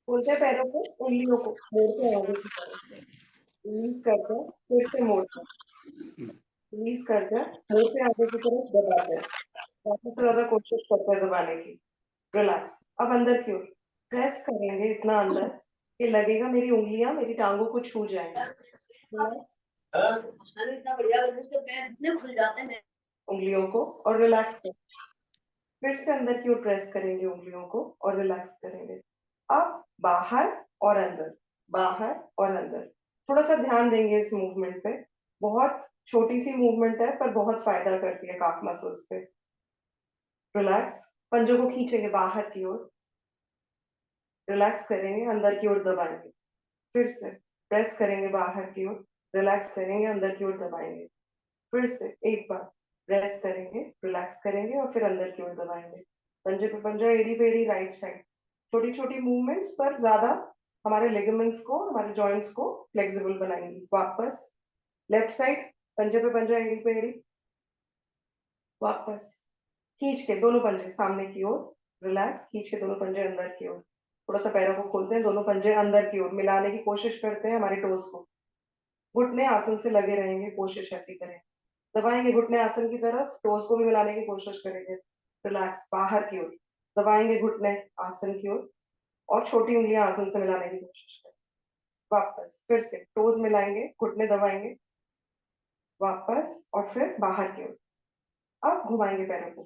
खोलते हैं पैरों को, उंगलियों को मोड़ते हैं आगे की तरफ, रिलीज करते हैं, फिर से मोड़ते हैं, रिलीज करते हैं, मोड़ते हैं आगे की तरफ, दबाते हैं, ज्यादा से ज्यादा कोशिश करते हैं दबाने की। रिलैक्स। अब अंदर की ओर प्रेस करेंगे इतना अंदर कि लगेगा मेरी उंगलियां मेरी टांगों को छू जाएंगी। रिलैक्स। इतना बढ़िया उसके पैर इतने खुल जाते हैं उंगलियों को, और रिलैक्स करें। फिर से अंदर की ओर प्रेस करेंगे उंगलियों को और रिलैक्स करेंगे। अब बाहर और अंदर, बाहर और अंदर। थोड़ा सा ध्यान देंगे इस मूवमेंट पे। बहुत छोटी सी मूवमेंट है पर बहुत फायदा करती है काफ मसल्स पे। रिलैक्स। पंजों को खींचेंगे बाहर की ओर, रिलैक्स करेंगे, अंदर की ओर दबाएंगे। फिर से प्रेस करेंगे बाहर की ओर, रिलैक्स करेंगे, अंदर की ओर दबाएंगे। फिर से एक बार प्रेस करेंगे, रिलैक्स करेंगे और फिर अंदर की ओर दबाएंगे। पंजे पे पंजा, एड़ी पे एड़ी, राइट साइड। छोटी छोटी मूवमेंट्स पर ज्यादा हमारे लिगामेंट्स को, हमारे जॉइंट्स को फ्लेक्सिबल बनाएंगी। वापस लेफ्ट साइड, पंजे पे पंजा, एड़ी पे एड़ी, वापस खींच के दोनों पंजे सामने की ओर, रिलैक्स, खींच के दोनों पंजे अंदर की ओर। थोड़ा सा पैरों को खोलते हैं, दोनों पंजे अंदर की ओर मिलाने की कोशिश करते हैं हमारी टोस को। घुटने आसन से लगे रहेंगे, कोशिश ऐसी करें। दबाएंगे घुटने आसन की तरफ, टोस को भी मिलाने की कोशिश करेंगे। रिलैक्स, बाहर की ओर दबाएंगे घुटने आसन की ओर और छोटी उंगलियां आसन से मिलाने की कोशिश करें। वापस फिर से टोस मिलाएंगे, घुटने दबाएंगे, वापस और फिर बाहर की ओर। अब घुमाएंगे पैरों को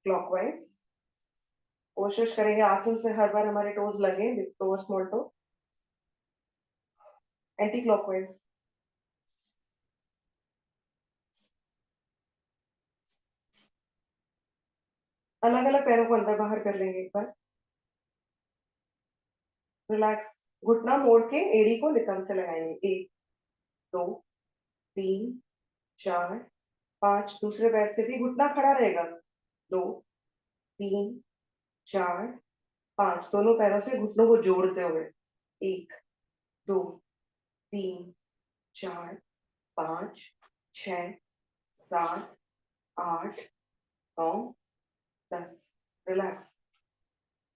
क्लॉकवाइज। कोशिश करेंगे आसन से हर बार हमारे टोस लगे, बिग टो और स्मॉल टो। Anti clockwise. अलग अलग पैरों को अंदर बाहर कर लेंगे एक बार। रिलैक्स। घुटना मोड़ के एड़ी को नितंब से लगाएंगे। 1 2 3 4 5। दूसरे पैर से भी घुटना खड़ा रहेगा। 2 3 4 5। दोनों पैरों से घुटनों को जोड़ते हुए। 1 2 3 4 5 6 7 8 9 10। रिलैक्स।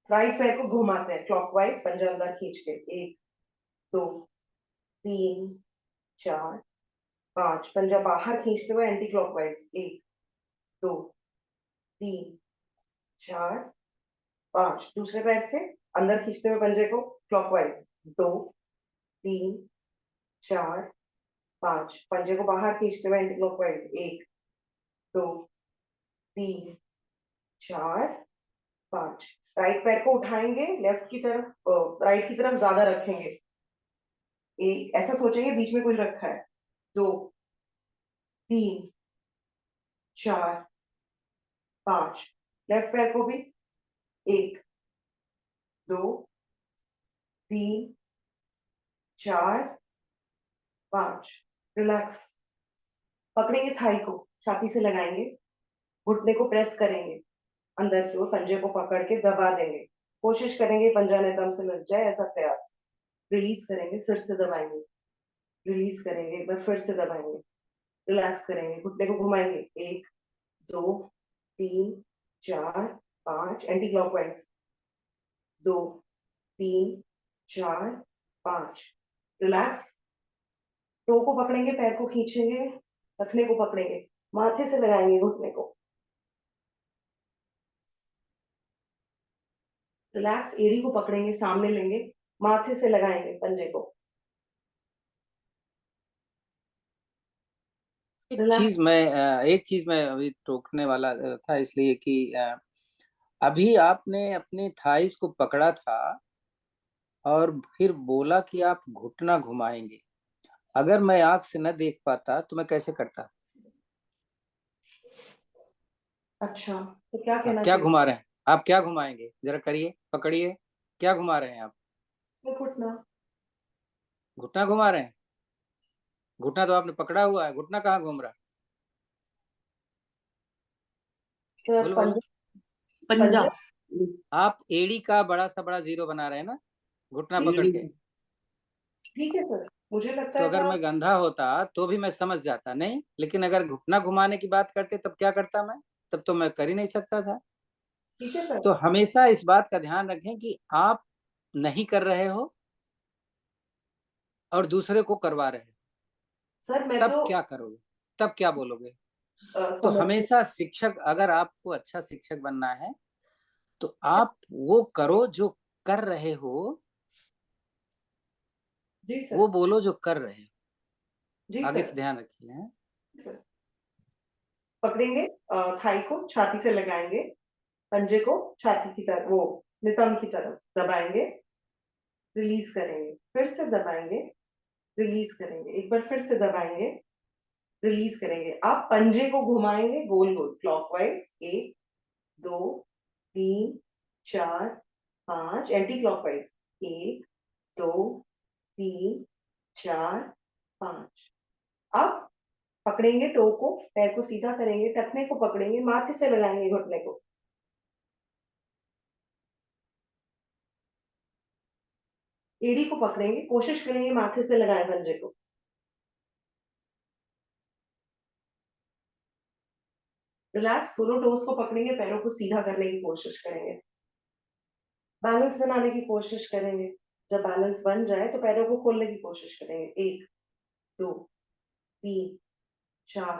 राइट पैर को घुमाते हैं क्लॉकवाइज, पंजा अंदर खींच के। 1 2 3 4 5। पंजा बाहर खींचते हुए एंटी क्लॉकवाइज। 1 2 3 4 5। दूसरे पैर से अंदर खींचते हुए पंजे को क्लॉकवाइज। 2 3 4 5। पंजे को बाहर खींचते हुए एंटी क्लॉकवाइज। 1 2 3 4 5। राइट पैर को उठाएंगे लेफ्ट की तरफ, राइट की तरफ ज्यादा रखेंगे। एक ऐसा सोचेंगे बीच में कुछ रखा है। 2 3 4 5। लेफ्ट पैर को भी। 1 2 3 4 5। रिलैक्स। पकड़ेंगे थाई को, छाती से लगाएंगे, घुटने को प्रेस करेंगे, अंदर की ओर पंजे को पकड़ के दबा देंगे। कोशिश करेंगे पंजा नितंब से लग जाए, ऐसा प्रयास। रिलीज करेंगे, फिर से दबाएंगे, रिलीज करेंगे, एक बार फिर से दबाएंगे, रिलैक्स करेंगे, घुटने को घुमाएंगे। 1 2 3 4 5। Anti clockwise. 2 3 4 5। रिलैक्स। टो को पकड़ेंगे, पैर को खींचेंगे, टखने को पकड़ेंगे, माथे से लगाएंगे घुटने को। रिलैक्स। एड़ी को पकड़ेंगे, सामने लेंगे, माथे से लगाएंगे पंजे को। एक चीज मैं अभी टोकने वाला था, इसलिए कि अभी आपने अपने थाइस को पकड़ा था और फिर बोला कि आप घुटना घुमाएंगे। अगर मैं आंख से न देख पाता तो मैं कैसे करता? अच्छा, तो क्या कहना क्या चाहिए? घुमा रहे हैं आप? क्या घुमाएंगे? जरा करिए, पकड़िए, क्या घुमा रहे हैं आप? घुटना। घुटना घुमा रहे हैं? घुटना तो आपने पकड़ा हुआ है, घुटना कहाँ घूम रहा है? बोलो बोलो। पंजा। आप एड़ी का बड़ा सा बड़ा जीरो बना रहे हैं ना, घुटना पकड़ के। ठीक है सर, मुझे लगता तो है अगर था। मैं गंधा होता तो भी मैं समझ जाता, नहीं, लेकिन अगर घुटना घुमाने की बात करते तब क्या करता मैं? तब तो मैं कर ही नहीं सकता था। ठीक है सर। तो हमेशा इस बात का ध्यान रखें कि आप नहीं कर रहे हो और दूसरे को करवा रहे हो, सर मैं तब तो क्या करोगे, तब क्या बोलोगे। तो समझ गई। हमेशा शिक्षक, अगर आपको अच्छा शिक्षक बनना है तो आप वो करो जो कर रहे हो, जी वो सर। बोलो जो कर रहे हो। जी आगे सर। से ध्यान रखिए। हैं? सर पकड़ेंगे, थाई को छाती से लगाएंगे, पंजे को छाती की तरफ, वो नितंब की तरफ दबाएंगे, रिलीज करेंगे, फिर से दबाएंगे, रिलीज करेंगे, एक बार फिर से दबाएंगे, रिलीज करेंगे। आप पंजे को घुमाएंगे गोल गोल क्लॉकवाइज, 1 2 3 4 5, एंटी क्लॉकवाइज, 1 2 3 4 5। अब पकड़ेंगे टो को, पैर को सीधा करेंगे, टखने को पकड़ेंगे, माथे से लगाएंगे घुटने को, एड़ी को पकड़ेंगे, कोशिश करेंगे माथे से लगाएं पंजे को। रिलैक्स, दोनों टोस को पकड़ेंगे, पैरों को सीधा करने की कोशिश करेंगे, बैलेंस बनाने की कोशिश करेंगे। जब बैलेंस बन जाए तो पैरों को खोलने की कोशिश करेंगे। 1 2 3 4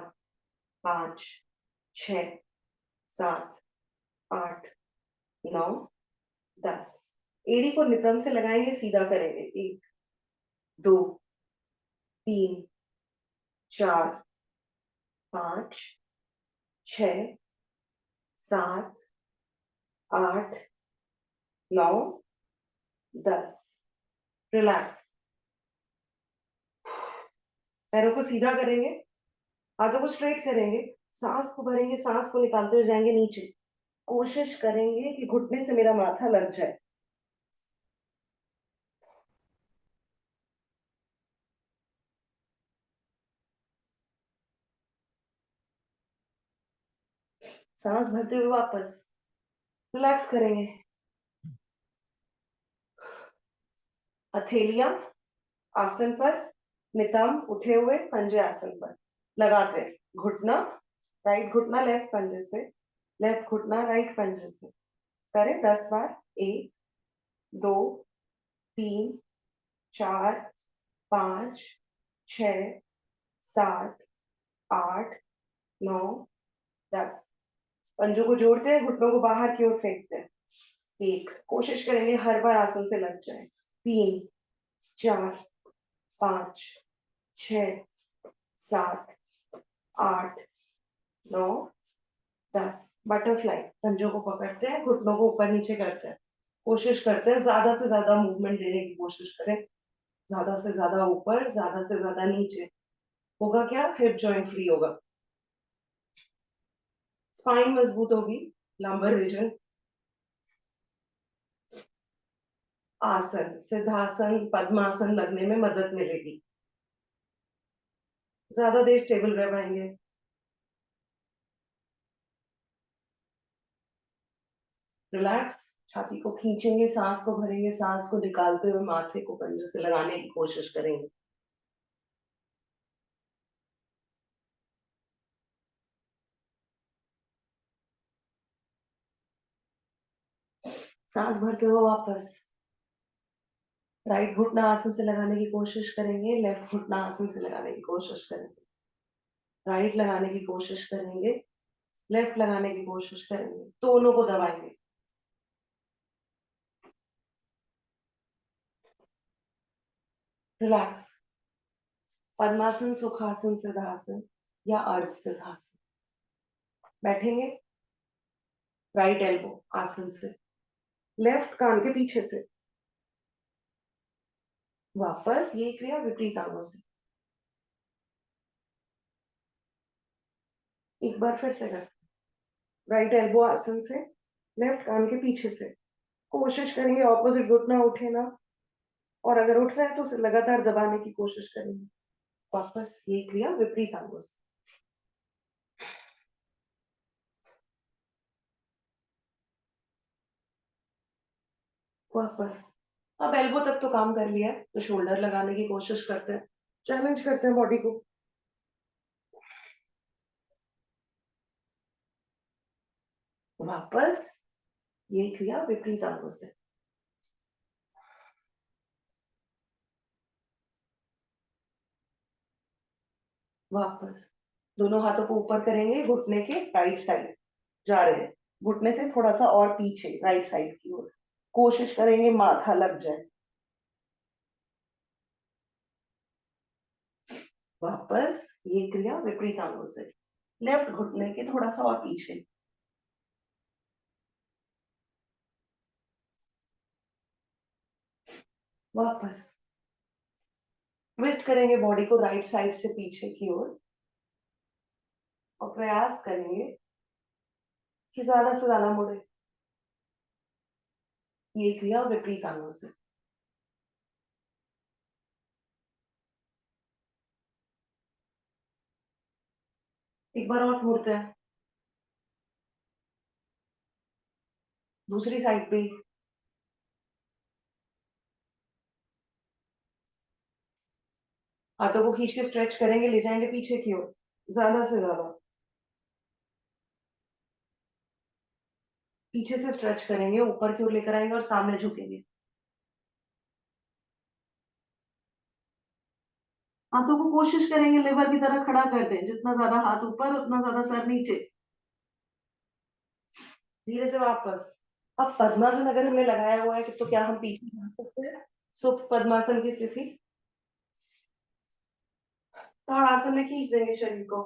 5 6 7 8 9 10। एड़ी को नितंब से लगाएंगे, सीधा करेंगे। 1 2 3 4 5 6 7 8 9 10। रिलैक्स, पैरों को सीधा करेंगे, हाथों को स्ट्रेट करेंगे, सांस को भरेंगे, सांस को निकालते हुए जाएंगे नीचे, कोशिश करेंगे कि घुटने से मेरा माथा लग जाए। सांस भरते हुए वापस रिलैक्स करेंगे। हथेलियां आसन पर, नितंब उठे हुए, पंजे आसन पर लगाते हैं। घुटना, राइट घुटना लेफ्ट पंजे से, लेफ्ट घुटना राइट पंजे से। करें 10 बार। 1 2 3 4 5 6 7 8 9 10। पंजों को जोड़ते हैं, घुटनों को बाहर की ओर फेंकते हैं। कोशिश करेंगे हर बार आसन से लग जाए। 3 4 5 6 7 8 9 10। बटरफ्लाई, पंजों को पकड़ते हैं, घुटनों को ऊपर नीचे करते हैं, कोशिश करते हैं ज्यादा से ज्यादा मूवमेंट देने की कोशिश करें, ज्यादा से ज्यादा ऊपर, ज्यादा से ज्यादा नीचे। होगा क्या, हिप जॉइंट फ्री होगा, स्पाइन मजबूत होगी, लंबर रीजन। आसन, सिद्धासन, पद्मासन लगने में मदद मिलेगी, ज्यादा देर स्टेबल रह पाएंगे। रिलैक्स, छाती को खींचेंगे, सांस को भरेंगे, सांस को निकालते हुए माथे को पंजे से लगाने की कोशिश करेंगे। सांस भरते हुए वापस राइट घुटना आसन से लगाने की कोशिश करेंगे, लेफ्ट घुटना आसन से लगाने की कोशिश करेंगे, राइट लगाने की कोशिश करेंगे, लेफ्ट लगाने की कोशिश करेंगे, दोनों को दबाएंगे। रिलैक्स, पद्मासन, सुखासन, सिद्धासन या अर्ध सिद्धासन। बैठेंगे, राइट एल्बो आसन से, लेफ्ट कान के पीछे से, वापस ये क्रिया विपरीत अंगों से। एक बार फिर से करते, राइट एल्बो आसन से, लेफ्ट कान के पीछे से, कोशिश करेंगे ऑपोजिट घुटना उठे ना, और अगर उठ रहा है तो उसे लगातार दबाने की कोशिश करेंगे। वापस ये क्रिया विपरीत अंगों से। वापस, अब एल्बो तक तो काम कर लिया है, तो शोल्डर लगाने की कोशिश करते हैं, चैलेंज करते हैं बॉडी को। वापस ये क्रिया विपरीत अंगों से। वापस दोनों हाथों को ऊपर करेंगे, घुटने के राइट साइड जा रहे हैं, घुटने से थोड़ा सा और पीछे राइट साइड की ओर कोशिश करेंगे माथा लग जाए। वापस ये क्रिया विपरीत अंगों से। लेफ्ट घुटने के थोड़ा सा और पीछे। वापस ट्विस्ट करेंगे बॉडी को राइट साइड से पीछे की ओर और प्रयास करेंगे कि ज्यादा से ज्यादा मुड़े। ये क्रिया विपरीत अंगों से। एक बार और मुड़ते हैं, दूसरी साइड पे। हाथों को खींच के स्ट्रेच करेंगे, ले जाएंगे पीछे की ओर ज्यादा से ज्यादा। पीछे से स्ट्रेच करेंगे, ऊपर की ओर लेकर आएंगे और सामने झुकेंगे। हाथों को कोशिश करेंगे लेवर की तरह खड़ा कर दें, जितना ज्यादा हाथ ऊपर उतना ज्यादा सर नीचे। धीरे से वापस। अब पद्मासन अगर हमने लगाया हुआ है तो क्या हम पीछे जा सकते हैं? सुप्त पद्मासन की स्थिति। ताड़ासन में खींच देंगे शरीर को,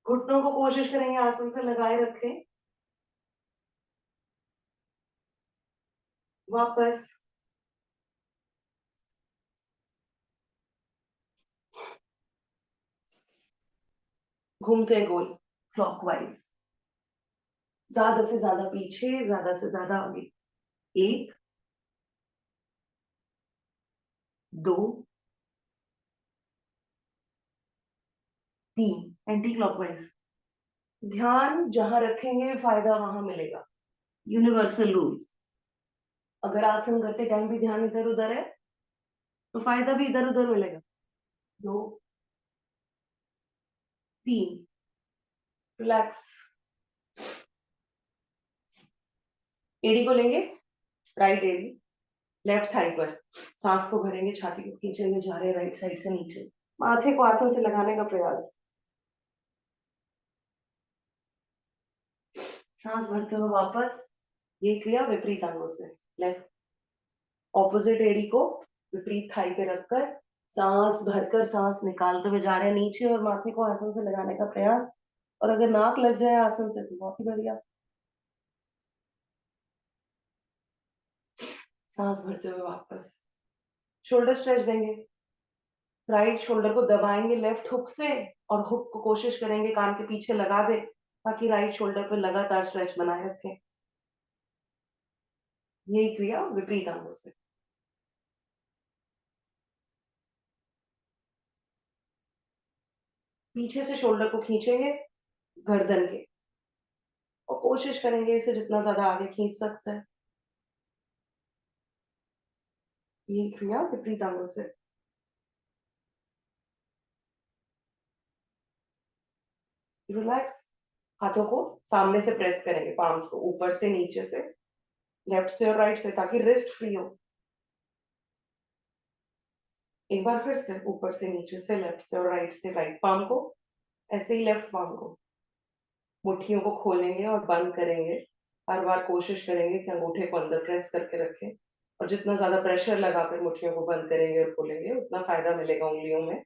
घुटनों को कोशिश करेंगे आसन से लगाए रखें। वापस घूमते हैं गोल क्लॉकवाइज, ज्यादा से ज्यादा पीछे, ज्यादा से ज्यादा आगे। एक, दो, तीन, एंटी क्लॉकवाइज। ध्यान जहां रखेंगे फायदा वहां मिलेगा। Universal rule. अगर आसन करते टाइम भी ध्यान इधर उधर है तो फायदा भी इधर उधर मिलेगा। दो, तीन, रिलैक्स। एड़ी को लेंगे, राइट एड़ी लेफ्ट थाई पर, सांस को भरेंगे, छाती को खींचेंगे, जा रहे राइट साइड से नीचे। माथे को आसन से लगाने का प्रयास। सांस भरते हुए वापस। ये क्रिया विपरीत अंगों से। लेफ्ट ऑपोजिट एड़ी को विपरीत थाई पे रखकर सांस भरकर सांस निकालते हुए जा रहे हैं नीचे और माथे को आसन से लगाने का प्रयास। और अगर नाक लग जाए आसन से तो बहुत ही बढ़िया। सांस भरते हुए वापस। शोल्डर स्ट्रेच देंगे, राइट शोल्डर को दबाएंगे लेफ्ट हुक से और हुक को कोशिश करेंगे कान के पीछे लगा दे ताकि राइट शोल्डर पे लगातार स्ट्रेच बनाए रखें। यही क्रिया विपरीत अंगों से। पीछे से शोल्डर को खींचेंगे गर्दन के और कोशिश करेंगे इसे जितना ज्यादा आगे खींच सकते हैं। ये क्रिया विपरीत अंगों से। रिलैक्स। हाथों को सामने से प्रेस करेंगे, पाम्स को ऊपर से नीचे से, लेफ्ट से और राइट से, ताकि रिस्ट फ्री हो। एक बार फिर से ऊपर से नीचे से, लेफ्ट से और राइट से, राइट पाम को ऐसे ही लेफ्ट पाम को। मुट्ठियों को खोलेंगे और बंद करेंगे। हर बार कोशिश करेंगे कि अंगूठे को अंदर प्रेस करके रखें और जितना ज्यादा प्रेशर लगाकर मुट्ठियों को बंद करेंगे और खोलेंगे उतना फायदा मिलेगा उंगलियों में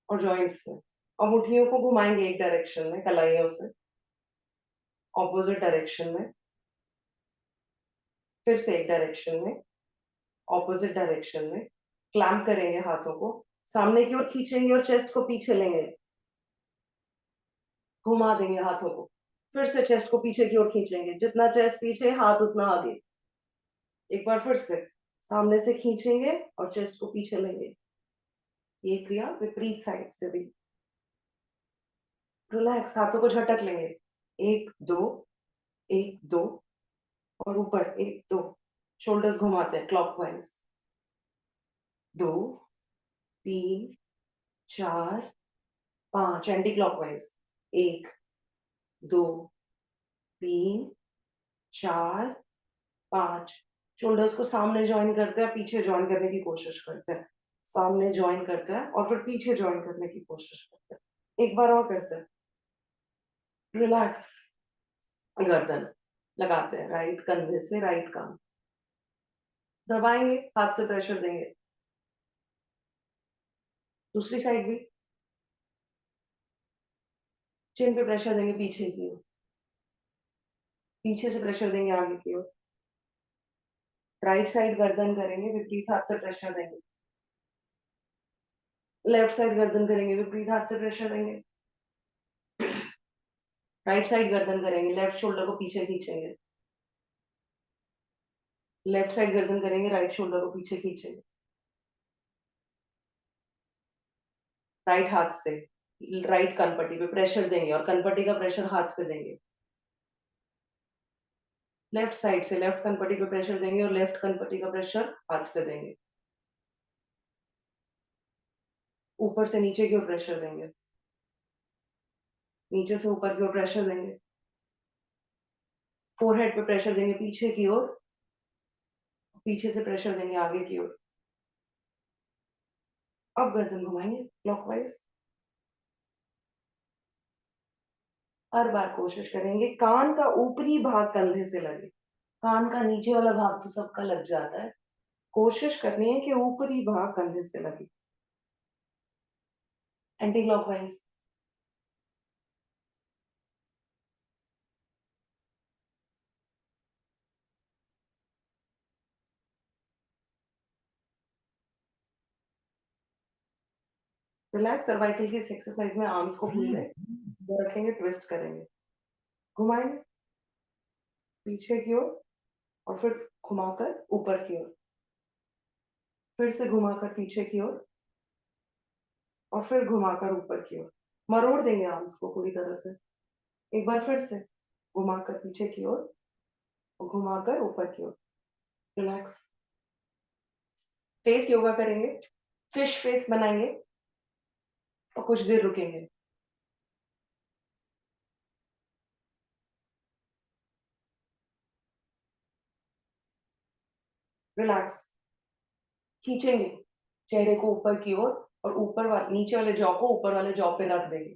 और जॉइंट्स में। और मुट्ठियों को घुमाएंगे एक डायरेक्शन में कलाइयों से, ऑपोजिट डायरेक्शन में, फिर से एक डायरेक्शन में, ऑपोजिट डायरेक्शन में। क्लैम्प करेंगे हाथों को, सामने की ओर खींचेंगे और चेस्ट को पीछे लेंगे, घुमा देंगे हाथों को। फिर से चेस्ट को पीछे की ओर खींचेंगे, जितना चेस्ट पीछे हाथ उतना आगे। एक बार फिर से सामने से खींचेंगे और चेस्ट को पीछे लेंगे। ये क्रिया विपरीत साइड से भी। रिलैक्स, हाथों को झटक लेंगे। एक दो, एक दो, और ऊपर एक दो। शोल्डर्स घुमाते हैं क्लॉकवाइज। दो, तीन, चार, 5 एंटी क्लॉकवाइज, 1 2 3 4 5। शोल्डर्स को सामने ज्वाइन करते हैं, पीछे ज्वाइन करने की कोशिश करते हैं, सामने ज्वाइन करते हैं और फिर पीछे ज्वाइन करने की कोशिश करते हैं। एक बार और करते हैं। रिलैक्स, गर्दन लगाते हैं, राइट कंधे से राइट कान दबाएंगे, हाथ से प्रेशर देंगे। दूसरी साइड भी चिन पे प्रेशर देंगे, पीछे की ओर, पीछे से प्रेशर देंगे आगे की ओर। राइट साइड गर्दन करेंगे, विपरीत हाथ से प्रेशर देंगे। लेफ्ट साइड गर्दन करेंगे, विपरीत हाथ से प्रेशर देंगे। राइट साइड गर्दन करेंगे, लेफ्ट शोल्डर को पीछे खींचेंगे। लेफ्ट साइड गर्दन करेंगे, राइट शोल्डर को पीछे खींचेंगे। राइट हाथ से राइट कनपट्टी पे प्रेशर देंगे और कनपट्टी का प्रेशर हाथ पे देंगे। लेफ्ट साइड से लेफ्ट कनपट्टी पे प्रेशर देंगे और लेफ्ट कनपट्टी का प्रेशर हाथ पे देंगे। ऊपर से नीचे की ओर प्रेशर देंगे, नीचे से ऊपर की ओर प्रेशर देंगे। फोरहेड पे प्रेशर देंगे पीछे की ओर, पीछे से प्रेशर देंगे आगे की ओर। अब गर्दन घुमाएंगे क्लॉकवाइज। हर बार कोशिश करेंगे कान का ऊपरी भाग कंधे से लगे। कान का नीचे वाला भाग तो सबका लग जाता है, कोशिश करनी है कि ऊपरी भाग कंधे से लगे। Anti clockwise. रिलैक्स, सर्वाइकल की इस एक्सरसाइज में आर्म्स को खुले रखेंगे, ट्विस्ट करेंगे, घुमाएंगे पीछे की ओर और फिर घुमाकर ऊपर की ओर, फिर से घुमाकर पीछे की ओर और फिर घुमाकर ऊपर की ओर। मरोड़ देंगे आर्म्स को पूरी तरह से। एक बार फिर से घुमाकर पीछे की ओर और घुमाकर ऊपर की ओर। रिलैक्स। फेस योगा करेंगे, फिश फेस बनाएंगे और कुछ देर रुकेंगे। रिलैक्स, खींचेंगे चेहरे को ऊपर की ओर और ऊपर वाले नीचे वाले जॉ को ऊपर वाले जॉ पे रख देंगे।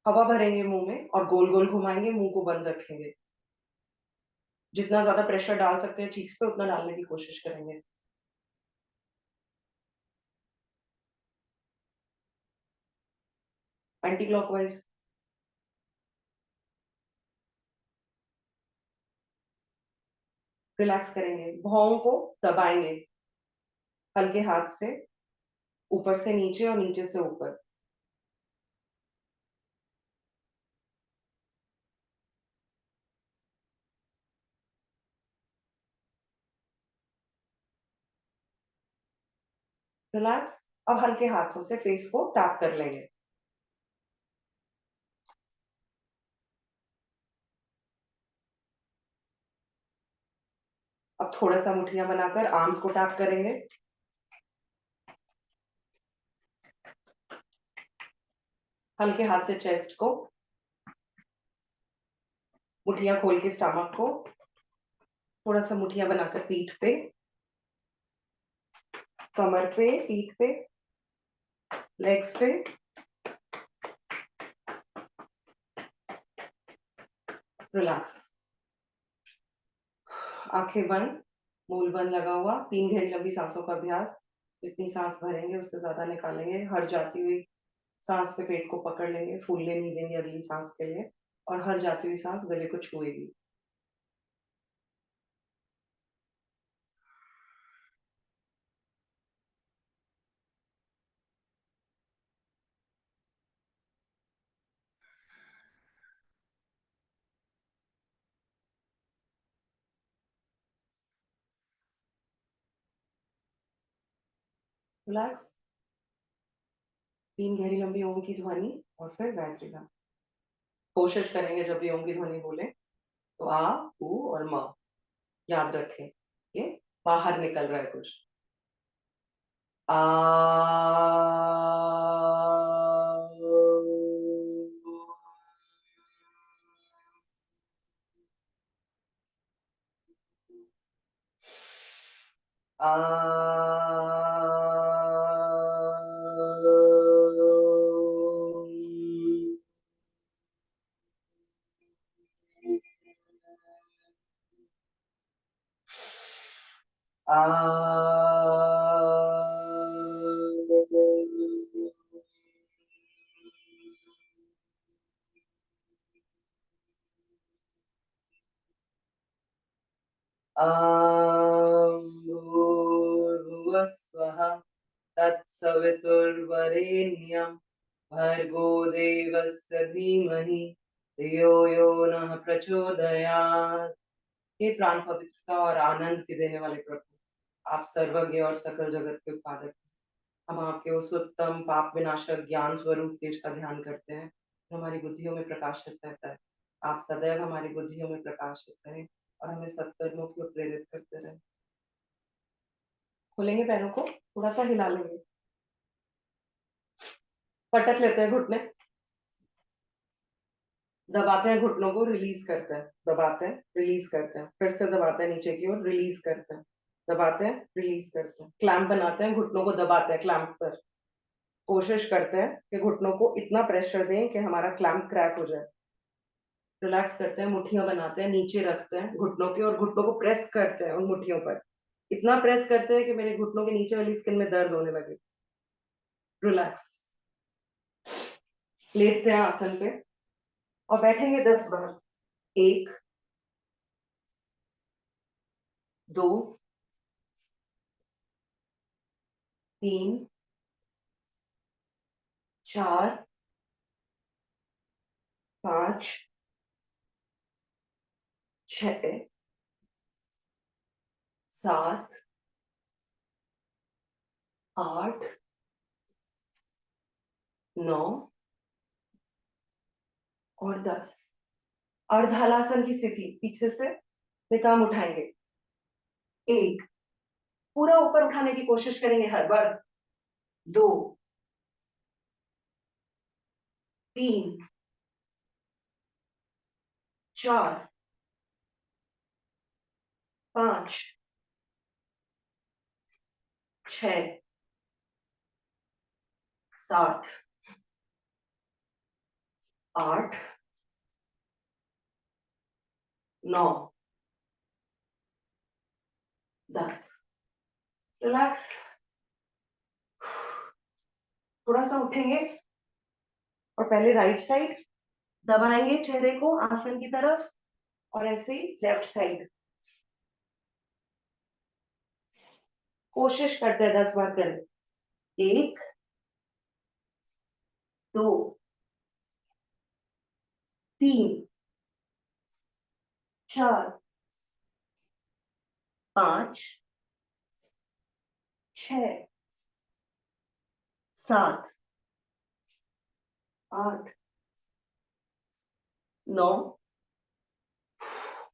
हवा भरेंगे मुंह में और गोल गोल घुमाएंगे, मुंह को बंद रखेंगे। जितना ज्यादा प्रेशर डाल सकते हैं चीक्स पे उतना डालने की कोशिश करेंगे। Anti clockwise. रिलैक्स करेंगे, भौं को दबाएंगे हल्के हाथ से, ऊपर से नीचे और नीचे से ऊपर। रिलैक्स। अब हल्के हाथों से फेस को टैप कर लेंगे। अब थोड़ा सा मुठ्ठियां बनाकर आर्म्स को टैप करेंगे। हल्के हाथ से चेस्ट को, मुठ्ठियां खोल के स्टमक को, थोड़ा सा मुठ्ठियां बनाकर पीठ पे, कमर पे, पीठ पे, लेग्स पे। रिलैक्स, आंखें बंद, मूल बंद लगा हुआ, 3 गहरी लंबी सांसों का अभ्यास। जितनी सांस भरेंगे उससे ज्यादा निकालेंगे। हर जाती हुई सांस पे पेट को पकड़ लेंगे, फूलने नहीं देंगे अगली सांस के लिए, और हर जाती हुई सांस गले को छुएगी। रिलैक्स, 3 गहरी लंबी ओम की ध्वनि और फिर गायत्री मंत्र। कोशिश करेंगे जब भी ओम की ध्वनि बोले तो आ, ऊ और म याद रखें। ये बाहर निकल रहा है कुछ। आ भूर्भुवः स्वः तत्सवितुर्वरेण्यं भर्गो देवस्य धीमहि धियो यो नः प्रचोदयात्। हे प्राण पवित्रता और आनंद के देने वाले प्रभु, आप सर्वज्ञ और सकल जगत के उत्पादक हैं। हम आपके उस उत्तम पाप विनाशक ज्ञान स्वरूप तेज का ध्यान करते हैं जो हमारी बुद्धियों में प्रकाशित रहता है। आप सदैव हमारी बुद्धियों में प्रकाशित रहे और हमें सत्कर्मों की ओर प्रेरित करते रहे। खोलेंगे पैरों को, थोड़ा सा हिला लेंगे, पटक लेते हैं घुटने, दबाते हैं घुटनों को, रिलीज करते हैं, दबाते हैं, रिलीज करते हैं, फिर से दबाते हैं नीचे की ओर, रिलीज करते हैं, दबाते हैं, रिलीज करते हैं, क्लैंप बनाते हैं, घुटनों को दबाते हैं क्लैंप पर। कोशिश करते हैं कि घुटनों को इतना प्रेशर दें कि हमारा क्लैंप क्रैक हो जाए। रिलैक्स करते हैं, मुट्ठियां बनाते हैं, नीचे रखते हैं घुटनों के और घुटनों को प्रेस करते हैं उन मुट्ठियों पर। इतना प्रेस करते हैं कि मेरे घुटनों के नीचे वाली स्किन में दर्द होने लगे। रिलैक्स। लेटते हैं आसन पे और बैठेंगे 10 बार। 1, 2, 3, 4, 5, 6, 7, 8, 9 और 10। अर्धहलासन की स्थिति, पीछे से नितंब उठाएंगे। 1, पूरा ऊपर उठाने की कोशिश करेंगे हर बार। 2, 3, 4, 5, 6, 7, 8, 9, 10। रिलैक्स। थोड़ा सा उठेंगे और पहले राइट साइड दबाएंगे चेहरे को आसन की तरफ और ऐसे ही लेफ्ट साइड। कोशिश करते हैं 10 बार करें। 1, 2, 3, 4, 5, 6, 7, 8, 9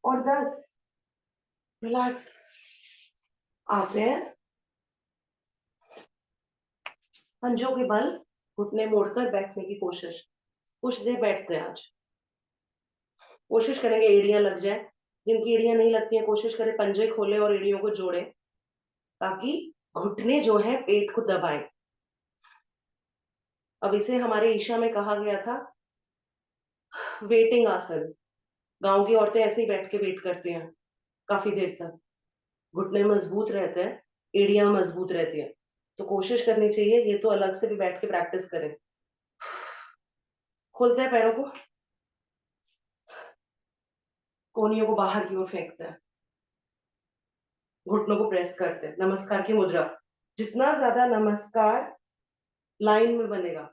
और 10। रिलैक्स। आते हैं, पंजों के बल घुटने मोड़कर बैठने की कोशिश। कुछ देर बैठते हैं आज। कोशिश करेंगे एड़ियां लग जाए। जिनकी एड़ियां नहीं लगती हैं कोशिश करें पंजे खोले और एड़ियों को जोड़े ताकि घुटने जो है पेट को दबाए। अब इसे हमारे ईशा में कहा गया था वेटिंग आसन। गांव की औरतें ऐसे ही बैठ के वेट करती हैं काफी देर तक। घुटने मजबूत रहते हैं, एड़ियां मजबूत रहती हैं। तो कोशिश करनी चाहिए, ये तो अलग से भी बैठ के प्रैक्टिस करें। खोलते हैं पैरों को, कोहनियों को बाहर की ओर फेंकते हैं, घुटनों को प्रेस करते हैं। नमस्कार की मुद्रा। जितना ज्यादा नमस्कार लाइन में बनेगा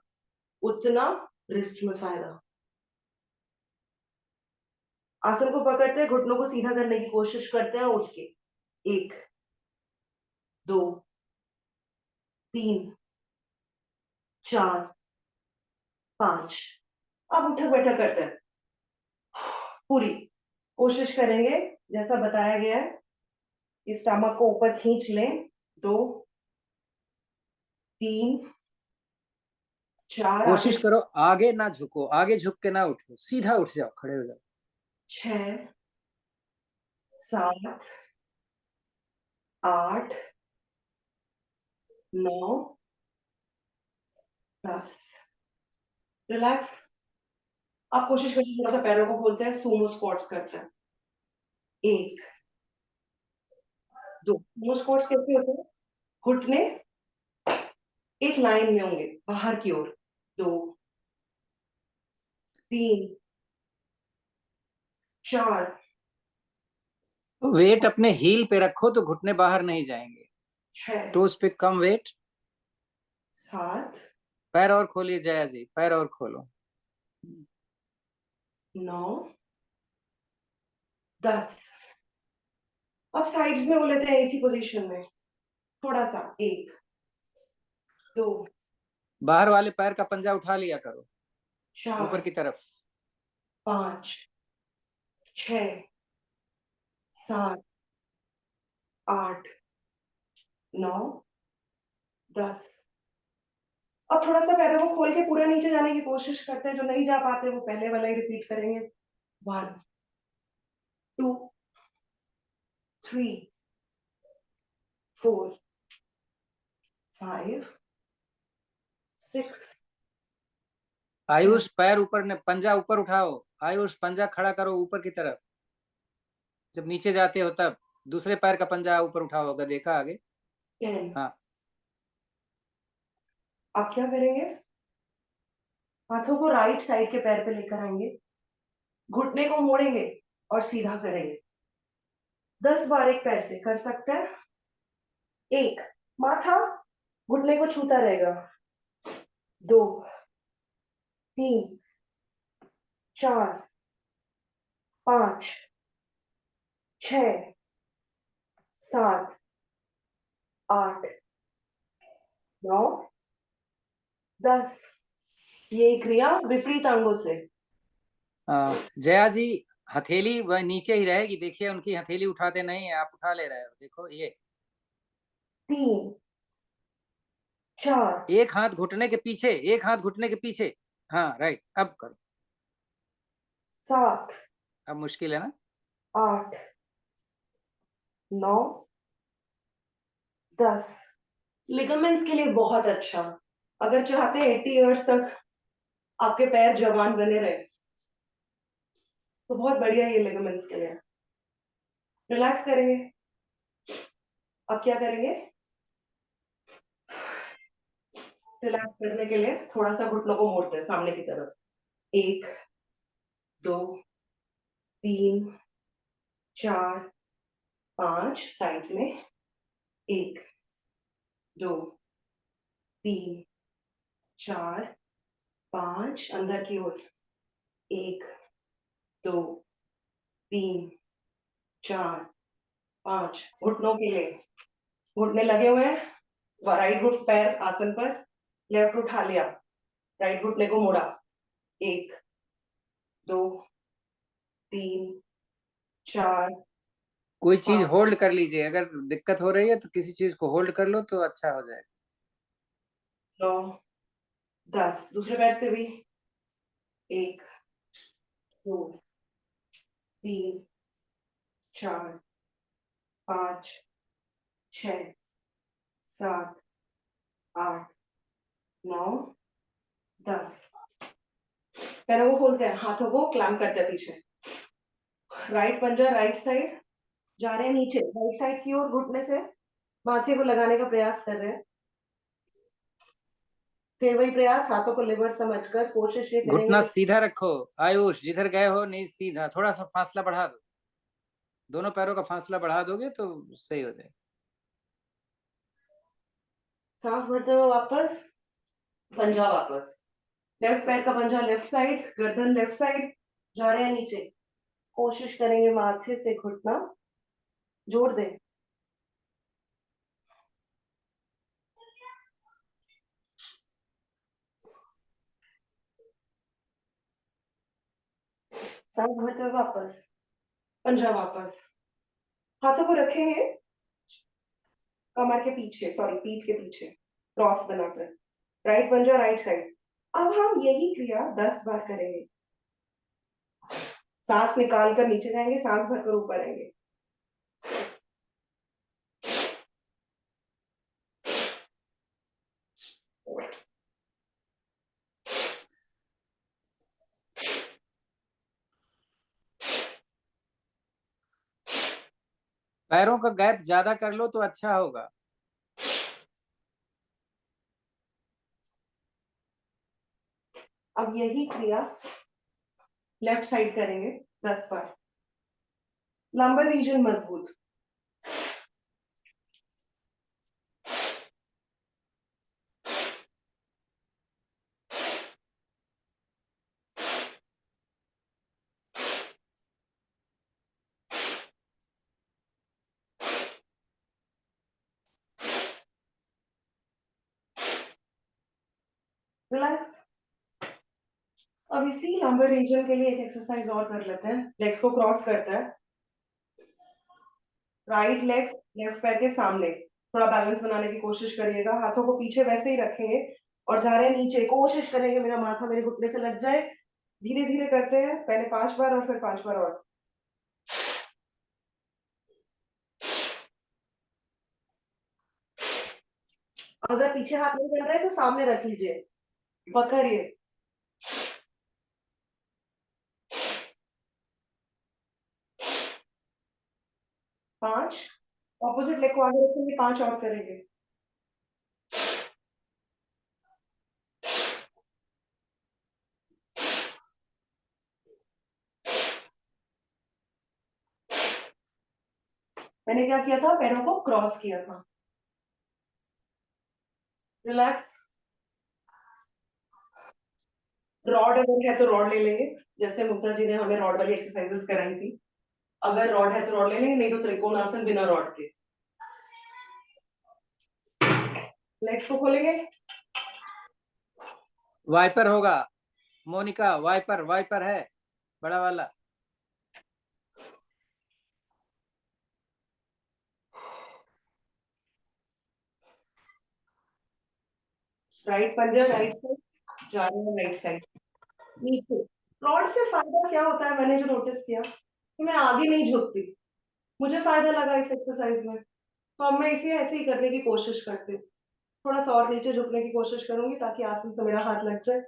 उतना रिस्ट में फायदा। आसन को पकड़ते हैं, घुटनों को सीधा करने की कोशिश करते हैं उठ के। 1, 2, 3, 4, 5। अब उठक बैठक करते हैं पूरी। कोशिश करेंगे जैसा बताया गया है इस स्टमक को ऊपर खींच लें। 2 3 4 आगे। कोशिश करो आगे ना झुको, आगे झुक के ना उठो, सीधा उठ जाओ, खड़े हो जाओ। 6 7 8 9 10। रिलैक्स। आप कोशिश करिए थोड़ा सा पैरों को खोलते हैं, सूमो स्क्वाट्स करते हैं। 1 2। सूमो स्क्वाट्स कैसे होते हैं? घुटने एक लाइन में होंगे बाहर की ओर। 2 3 4 वेट अपने हील पे रखो तो घुटने बाहर नहीं जाएंगे। 6 टोस पे कम वेट। 7 पैर और खोलिए जया जी, पैर और खोलो। 9 10। अब साइड्स में हो लेते हैं इसी पोजीशन में थोड़ा सा। 1 2 बाहर वाले पैर का पंजा उठा लिया करो 4 ऊपर की तरफ। 5 6 7 8 9 10। अब थोड़ा सा पैरों को खोल के पूरा नीचे जाने की कोशिश करते हैं। जो नहीं जा पाते वो पहले वाला ही रिपीट करेंगे। 1 2 3 4 5 6 7। आयुष पैर ऊपर ने, पंजा ऊपर उठाओ। आयुष पंजा खड़ा करो ऊपर की तरफ। जब नीचे जाते हो तब दूसरे पैर का पंजा ऊपर उठाओ, होगा देखा आगे। 10। हाँ। आप क्या करेंगे? हाथों को राइट साइड के पैर पे लेकर आएंगे, घुटने को मोड़ेंगे और सीधा करेंगे। 10 बार एक पैर से कर सकते हैं। 1 माथा घुटने को छूता रहेगा। 2 3 4 5 6 7 8 9 10। ये क्रिया विपरीत अंगों से। जया जी, हथेली वह नीचे ही रहेगी, देखिए उनकी हथेली उठाते नहीं है, आप उठा ले रहे हो, देखो ये। 3 4 एक हाथ घुटने के पीछे, एक हाथ घुटने के पीछे। हाँ राइट, अब करो। 7 अब मुश्किल है ना? 8 9 10। लिगामेंट्स के लिए बहुत अच्छा। अगर चाहते हैं 80 इयर्स तक आपके पैर जवान बने रहे तो बहुत बढ़िया ये लिगामेंट्स के लिए। रिलैक्स करेंगे। अब क्या करेंगे? रिलैक्स करने के लिए थोड़ा सा घुटनों को मोड़ते हैं सामने की तरफ। 1 2 3 4 5 साइड में। 1 2 3 4 5 अंदर की ओर। 1 2 3 4 5। घुटनों के लिए घुटने लगे हुए हैं। राइट घुट पैर आसन पर, लेफ्ट उठा लिया, राइट घुटने को मोड़ा। 1 2 3 4 कोई चीज 5 होल्ड कर लीजिए, अगर दिक्कत हो रही है तो किसी चीज को होल्ड कर लो तो अच्छा हो जाएगा। 9 10। दूसरे पैर से भी। 1 2 3 4 5 6 7 8 9 10। पैरों को खोलते हैं, हाथों को क्लैम्प करते हैं पीछे। राइट पंजा राइट साइड जा रहे हैं नीचे, राइट साइड की ओर घुटने से माथे को लगाने का प्रयास कर रहे हैं। फिर वही प्रयास, हाथों को लिवर समझकर कोशिश ये घुटना करेंगे कि सीधा रखो। आयुष जिधर गए हो नहीं, सीधा, थोड़ा सा फासला बढ़ा दो, दोनों पैरों का फासला बढ़ा दोगे तो सही हो जाएगा। सांस भरते हुए वापस, पंजा वापस। लेफ्ट पैर का पंजा लेफ्ट साइड, गर्दन लेफ्ट साइड, जा रहे हैं नीचे। कोशिश करेंगे माथे से घुटना जोड़ दें। सांस भरते हुए वापस, पंजा वापस। हाथों को रखेंगे कमर के पीछे, सॉरी पीठ के पीछे क्रॉस बनाकर, राइट पंजा राइट साइड। अब हम यही क्रिया 10 बार करेंगे। सांस निकाल कर नीचे जाएंगे, सांस भरकर ऊपर आएंगे। पैरों का गैप ज्यादा कर लो तो अच्छा होगा। अब यही क्रिया लेफ्ट साइड करेंगे 10 बार। लंबर रीजन मजबूत। रिलैक्स। अब इसी लंबर रीजन के लिए एक एक्सरसाइज और कर लेते हैं। लेग्स को क्रॉस करता है, राइट लेग लेफ्ट पैर के सामने, थोड़ा बैलेंस बनाने की कोशिश करिएगा। हाथों को पीछे वैसे ही रखेंगे और जा रहे हैं नीचे। कोशिश करेंगे मेरा माथा मेरे घुटने से लग जाए। धीरे धीरे करते हैं, पहले 5 बार और फिर 5 बार और। अगर पीछे हाथ नहीं चल रहा है तो सामने रख लीजिए, पकड़िए। 5। ऑपोजिट लेग को आगे रखेंगे, 5 और करेंगे। मैंने क्या किया था, पैरों को क्रॉस किया था। रिलैक्स। रॉड अगर है तो रॉड ले लेंगे, जैसे मुक्ता जी ने हमें रॉड वाली एक्सरसाइजेस कराई थी। अगर रॉड है तो रॉड ले लेंगे, नहीं तो त्रिकोणासन बिना रॉड के। लेग्स को खोलेंगे। वाइपर होगा मोनिका, वाइपर वाइपर है बड़ा वाला। राइट पंजा राइट साइड, जा रहे हैं राइट साइड नीचे। रॉड से फायदा क्या होता है, मैंने जो नोटिस किया कि मैं आगे नहीं झुकती। मुझे फायदा लगा इस एक्सरसाइज में, तो अब मैं इसे ऐसे ही करने की कोशिश करती हूँ। थोड़ा सा और नीचे झुकने की कोशिश करूंगी ताकि आसन से मेरा हाथ लग जाए।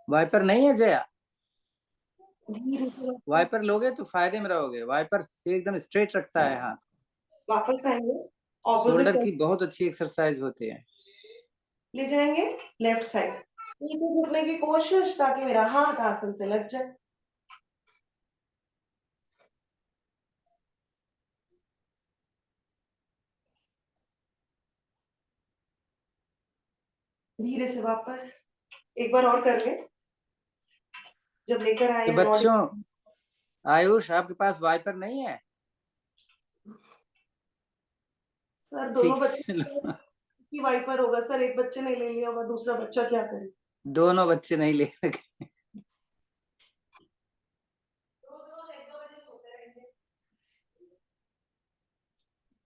वाइपर नहीं है जया? धीरे से वाइपर वापस लोगे तो फायदे में रहोगे। वाइपर से एकदम स्ट्रेट रखता है हाथ। वापस आएंगे, ऑपोजिट शोल्डर की बहुत अच्छी एक्सरसाइज होती है। ले जाएंगे लेफ्ट साइड। नीचे झुकने की कोशिश ताकि मेरा हाथ आसन से लग जाए। धीरे से वापस एक बार और कर ले। जब लेकर आए तो हैं रॉड, बच्चों, आयुष आपके पास वाइपर नहीं है? सर दोनों ठीक बच्चे की वाइपर होगा सर, एक बच्चे ने ले लिया होगा, दूसरा बच्चा क्या करे। दोनों बच्चे नहीं ले रखे।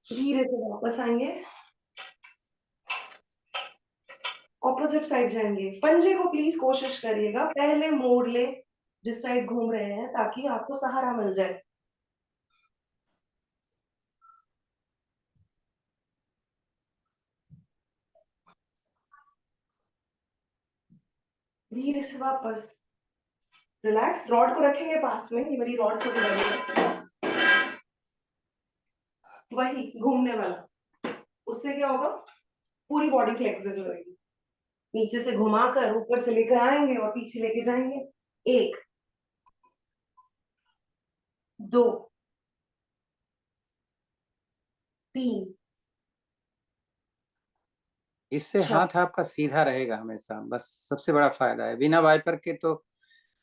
धीरे से वापस आएंगे, ऑपोजिट साइड जाएंगे। पंजे को प्लीज कोशिश करिएगा पहले मोड़ ले जिस साइड घूम रहे हैं, ताकि आपको सहारा मिल जाए। धीरे से वापस। रिलैक्स। रॉड को रखेंगे पास में, ये मेरी रॉड छोटी बड़ी है, वही घूमने वाला। उससे क्या होगा, पूरी बॉडी फ्लेक्सिबल रहेगी। नीचे से घुमाकर ऊपर से लेकर आएंगे और पीछे लेके जाएंगे। 1 2 3 इससे 4। हाथ आपका सीधा रहेगा हमेशा, बस सबसे बड़ा फायदा है। बिना वाइपर के तो,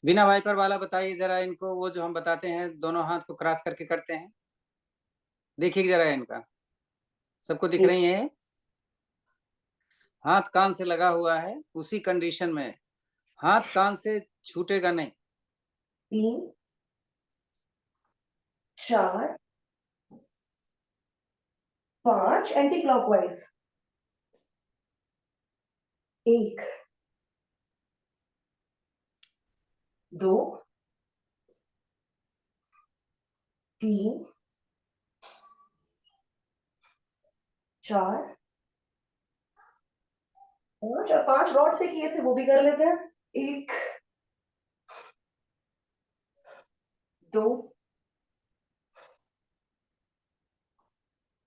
बिना वाइपर वाला बताइए जरा इनको, वो जो हम बताते हैं दोनों हाथ को क्रॉस करके करते हैं, देखिए जरा इनका। सबको दिख रही है? हाथ कान से लगा हुआ है, उसी कंडीशन में हाथ कान से छूटेगा नहीं। 3 4 5 एंटी क्लॉकवाइज। 1 2 3 4 5, और 5 रॉड से किए थे वो भी कर लेते हैं। 1 2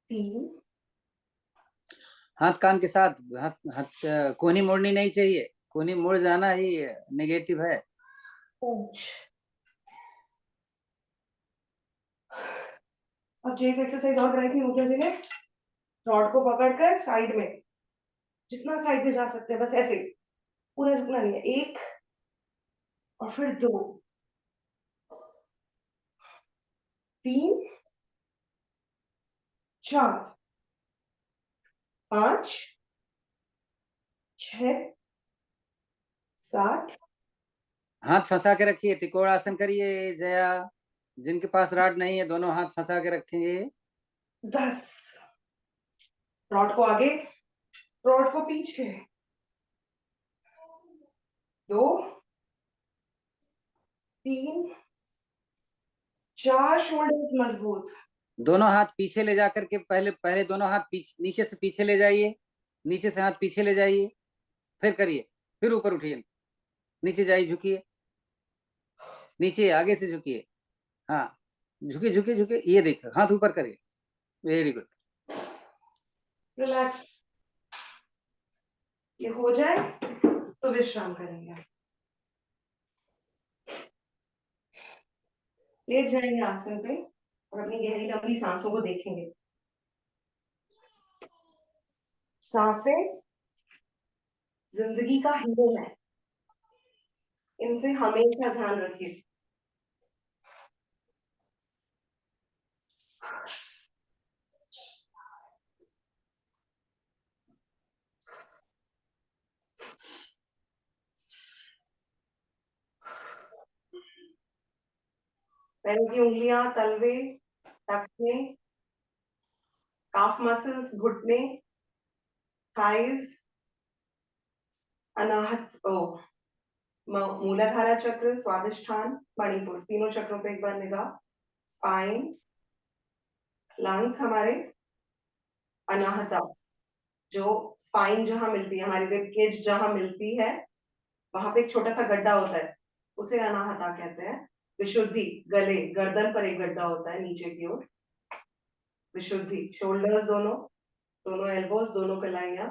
3 हाथ कान के साथ हाथ हाथ कोहनी मोड़नी नहीं चाहिए, कोहनी मुड़ जाना ही नेगेटिव है। 5। अब जी एक एक्सरसाइज और कराई थी मुखिया जी ने। रॉड को पकड़कर साइड में, जितना साइड में जा सकते हैं बस ऐसे, पूरा झुकना नहीं है। 1 और फिर 2 3 4 5 6 7 हाथ फंसा के रखिए, त्रिकोण आसन करिए जया। जिनके पास रॉड नहीं है दोनों हाथ फंसा के रखेंगे। 10। रॉड को आगे, रॉड को पीछे। 2 3 4 शोल्डर्स मजबूत। दोनों हाथ पीछे ले जाकर के पहले पहले दोनों हाथ नीचे से पीछे ले जाइए, नीचे से हाथ पीछे ले जाइए, फिर करिए, फिर ऊपर उठिए, नीचे जाइए, झुकिए, नीचे आगे से झुकिए। हाँ, झुके झुके झुके, ये देखो हाथ ऊपर करिए। Very good. रिलैक्स। ये हो जाए तो विश्राम करेंगे। लेट जाएंगे आसन पे और अपनी गहरी लंबी सांसों को देखेंगे। सांसें जिंदगी का हीरो है, इन पे हमेशा ध्यान रखिए। पैरों की उंगलियां, तलवे, टखने, काफ मसल्स, घुटने, थाइज, अनाहत मूलाधारा चक्र, स्वादिष्ठान, मणिपुर, तीनों चक्रों पे एक बार निगाह। स्पाइन, लंग्स हमारे, अनाहता, जो स्पाइन जहां मिलती है, हमारी रिब केज जहां मिलती है, वहां पे एक छोटा सा गड्ढा होता है, उसे अनाहता कहते हैं। विशुद्धि, गले गर्दन पर एक गड्ढा होता है नीचे की ओर, विशुद्धि। शोल्डर्स दोनों, दोनों एल्बोस, दोनों कलाइयां,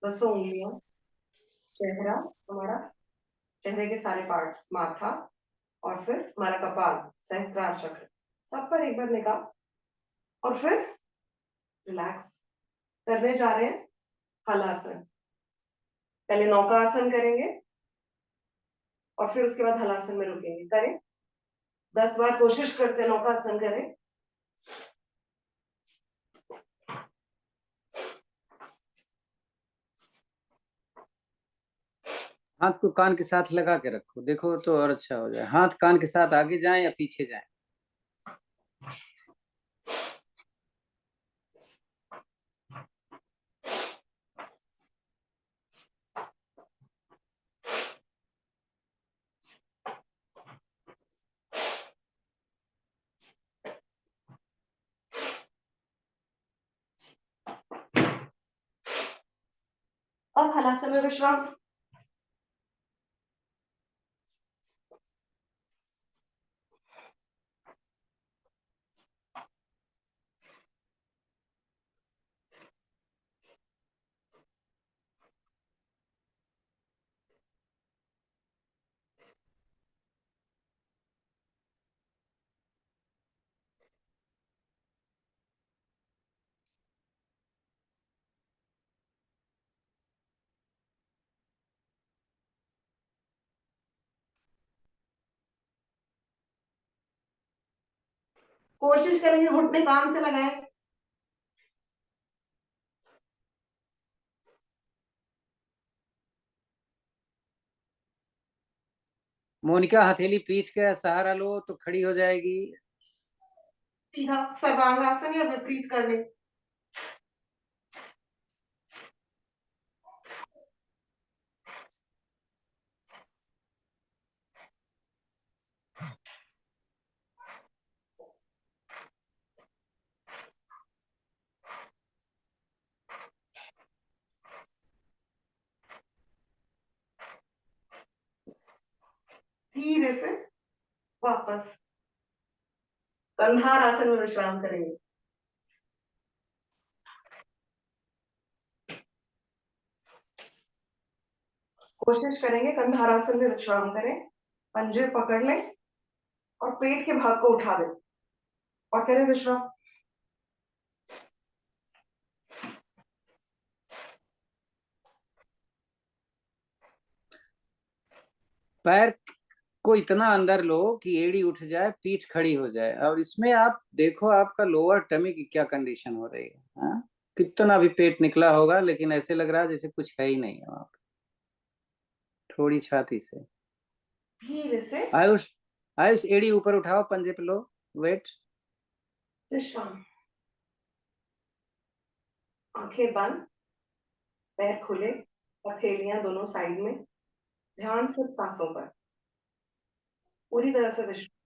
10 उंगलियां। चेहरा हमारा, चेहरे के सारे पार्ट्स, माथा, और फिर हमारा कपाल, सहस्त्रार चक्र, सब पर एक बार निगाह। और फिर रिलैक्स करने जा रहे हैं हलासन। पहले नौकासन करेंगे और फिर उसके बाद हलासन में रुकेंगे। करें, 10 बार कोशिश करते हैं नौकासन करें। हाथ को कान के साथ लगा के रखो, देखो तो और अच्छा हो जाए। हाथ कान के साथ आगे जाएं या पीछे जाएं। अब हलासन में विश्राम। कोशिश करेंगे घुटने काम से लगाएं। मोनिका हथेली पीठ का सहारा लो तो खड़ी हो जाएगी। सीधा सर्वांगासन या विपरीत करने। धीरे से वापस कंधार आसन में विश्राम करेंगे। कोशिश करेंगे कंधार आसन में विश्राम करें, पंजे पकड़ लें और पेट के भाग को उठा दें और करें विश्राम। पैर को इतना अंदर लो कि एड़ी उठ जाए, पीठ खड़ी हो जाए। और इसमें आप देखो आपका लोअर टमी की क्या कंडीशन हो रही है। हाँ, कितना भी पेट निकला होगा लेकिन ऐसे लग रहा है जैसे कुछ है ही नहीं है वहां पे। थोड़ी छाती से धीरे से आयुष, आयुष एड़ी ऊपर उठाओ, पंजे पे लो, वेट। विश्राम। आंखें बंद, पैर खुले, हथेलियां दोनों साइड में, ध्यान सिर्फ सांसों पर, पूरी तरह से विश्राम।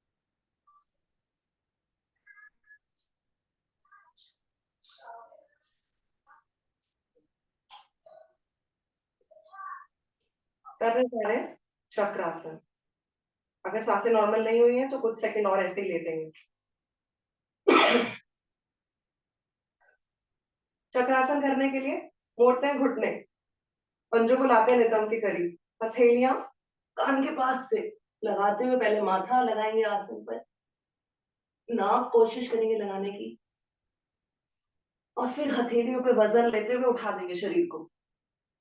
करने जा रहे हैं चक्रासन। अगर सांसें नॉर्मल नहीं हुई हैं तो कुछ सेकंड और ऐसे ही लेटेंगे। चक्रासन करने के लिए मोड़ते हैं घुटने, पंजों को लाते हैं नितंब के करीब, हथेलियां कान के पास से लगाते हुए पहले माथा लगाएंगे आसन पर, नाक कोशिश करेंगे लगाने की और फिर हथेलियों पे वजन लेते हुए उठा देंगे शरीर को।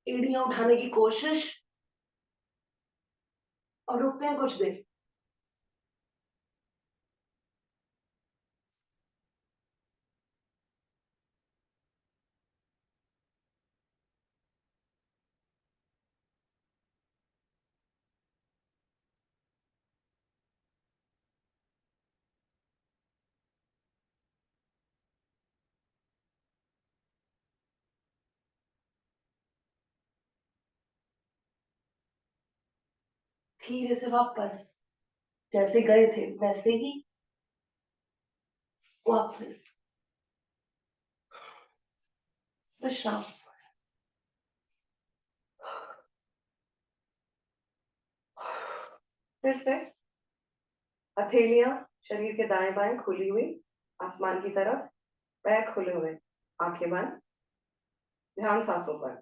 एड़ियां उठाने की कोशिश और रुकते हैं कुछ देर। धीरे से वापस, जैसे गए थे वैसे ही वापस विश्राम। फिर से हथेलियां शरीर के दाएं बाएं खुली हुई आसमान की तरफ, पैर खुले हुए, आंखें बंद, ध्यान सांसों पर।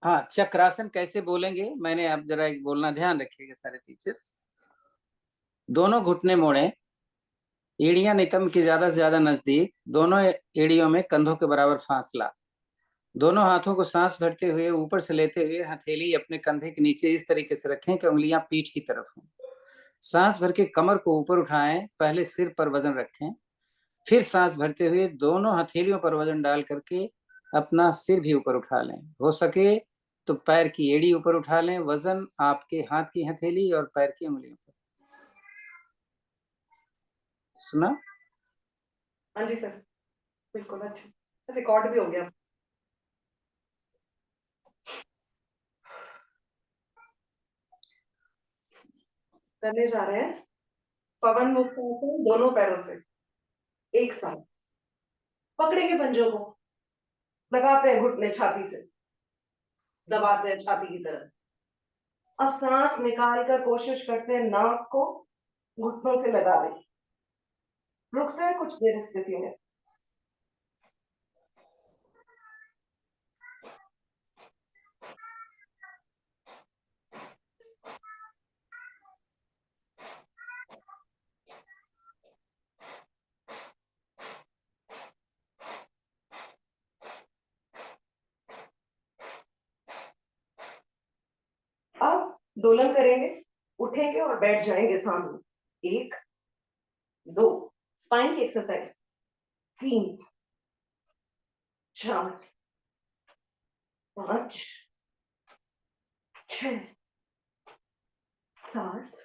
हाँ, चक्रासन कैसे बोलेंगे, मैंने आप जरा एक बोलना ध्यान रखिएगा सारे टीचर्स। दोनों घुटने मोड़े, एड़ियां नितंब की ज्यादा से ज्यादा नजदीक, दोनों एड़ियों में कंधों के बराबर फासला। दोनों हाथों को सांस भरते हुए ऊपर से लेते हुए हथेली अपने कंधे के नीचे इस तरीके से रखें कि उंगलियां पीठ की तरफ हों। सांस भर के कमर को ऊपर उठाएं, पहले सिर पर वजन रखें, फिर सांस भरते हुए दोनों हथेलियों पर वजन डाल करके अपना सिर भी ऊपर उठा लें। हो सके तो पैर की एड़ी ऊपर उठा लें, वजन आपके हाथ की हथेली और पैर की उंगलियों पर। सुना? हाँ जी सर, बिल्कुल अच्छे से रिकॉर्ड भी हो गया। करने जा रहे हैं पवन मुक्त आसन, दोनों पैरों से एक साथ पकड़ेंगे पंजों को, लगाते हैं घुटने छाती से, दबाते हैं छाती की तरफ। अब सांस निकाल कर कोशिश करते हैं नाक को घुटनों से लगा दें, रुकते हैं कुछ देर इस स्थिति में। अब दोलन करेंगे, उठेंगे और बैठ जाएंगे सामने। एक, दो, स्पाइन की एक्सरसाइज, तीन, चार, पांच, छह, 7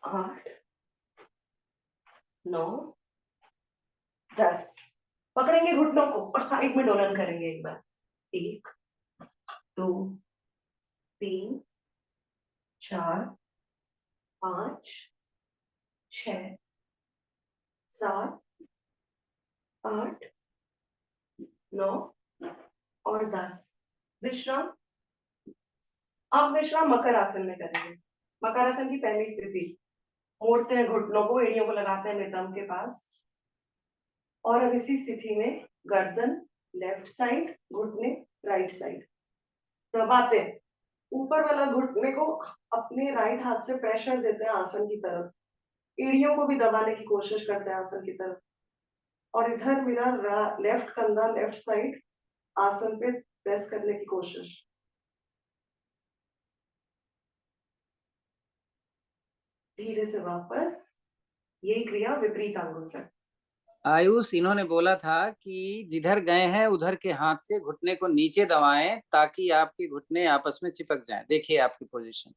8 9 10। पकड़ेंगे घुटनों को और साइड में डोलन करेंगे एक बार। 1 2 3 4 5 6 7 8 9 और 10। विश्राम। अब विश्राम मकर आसन में करेंगे। मकर आसन की पहली स्थिति, मोड़ते हैं घुटनों को, एड़ियों को लगाते हैं नितंब के पास। और अब इसी स्थिति में गर्दन लेफ्ट साइड, घुटने राइट साइड दबाते हैं। ऊपर वाला घुटने को अपने राइट हाथ से प्रेशर देते हैं आसन की तरफ, एड़ियों को भी दबाने की कोशिश करते हैं आसन की तरफ। और इधर मेरा लेफ्ट कंधा लेफ्ट साइड आसन पे प्रेस करने की कोशिश। धीरे से वापस, यही क्रिया विपरीत अंगों से। आयुष, इन्होंने बोला था कि जिधर गए हैं उधर के हाथ से घुटने को नीचे दबाएं ताकि आपके घुटने आपस में चिपक जाएं। देखिए आपकी पोजीशन,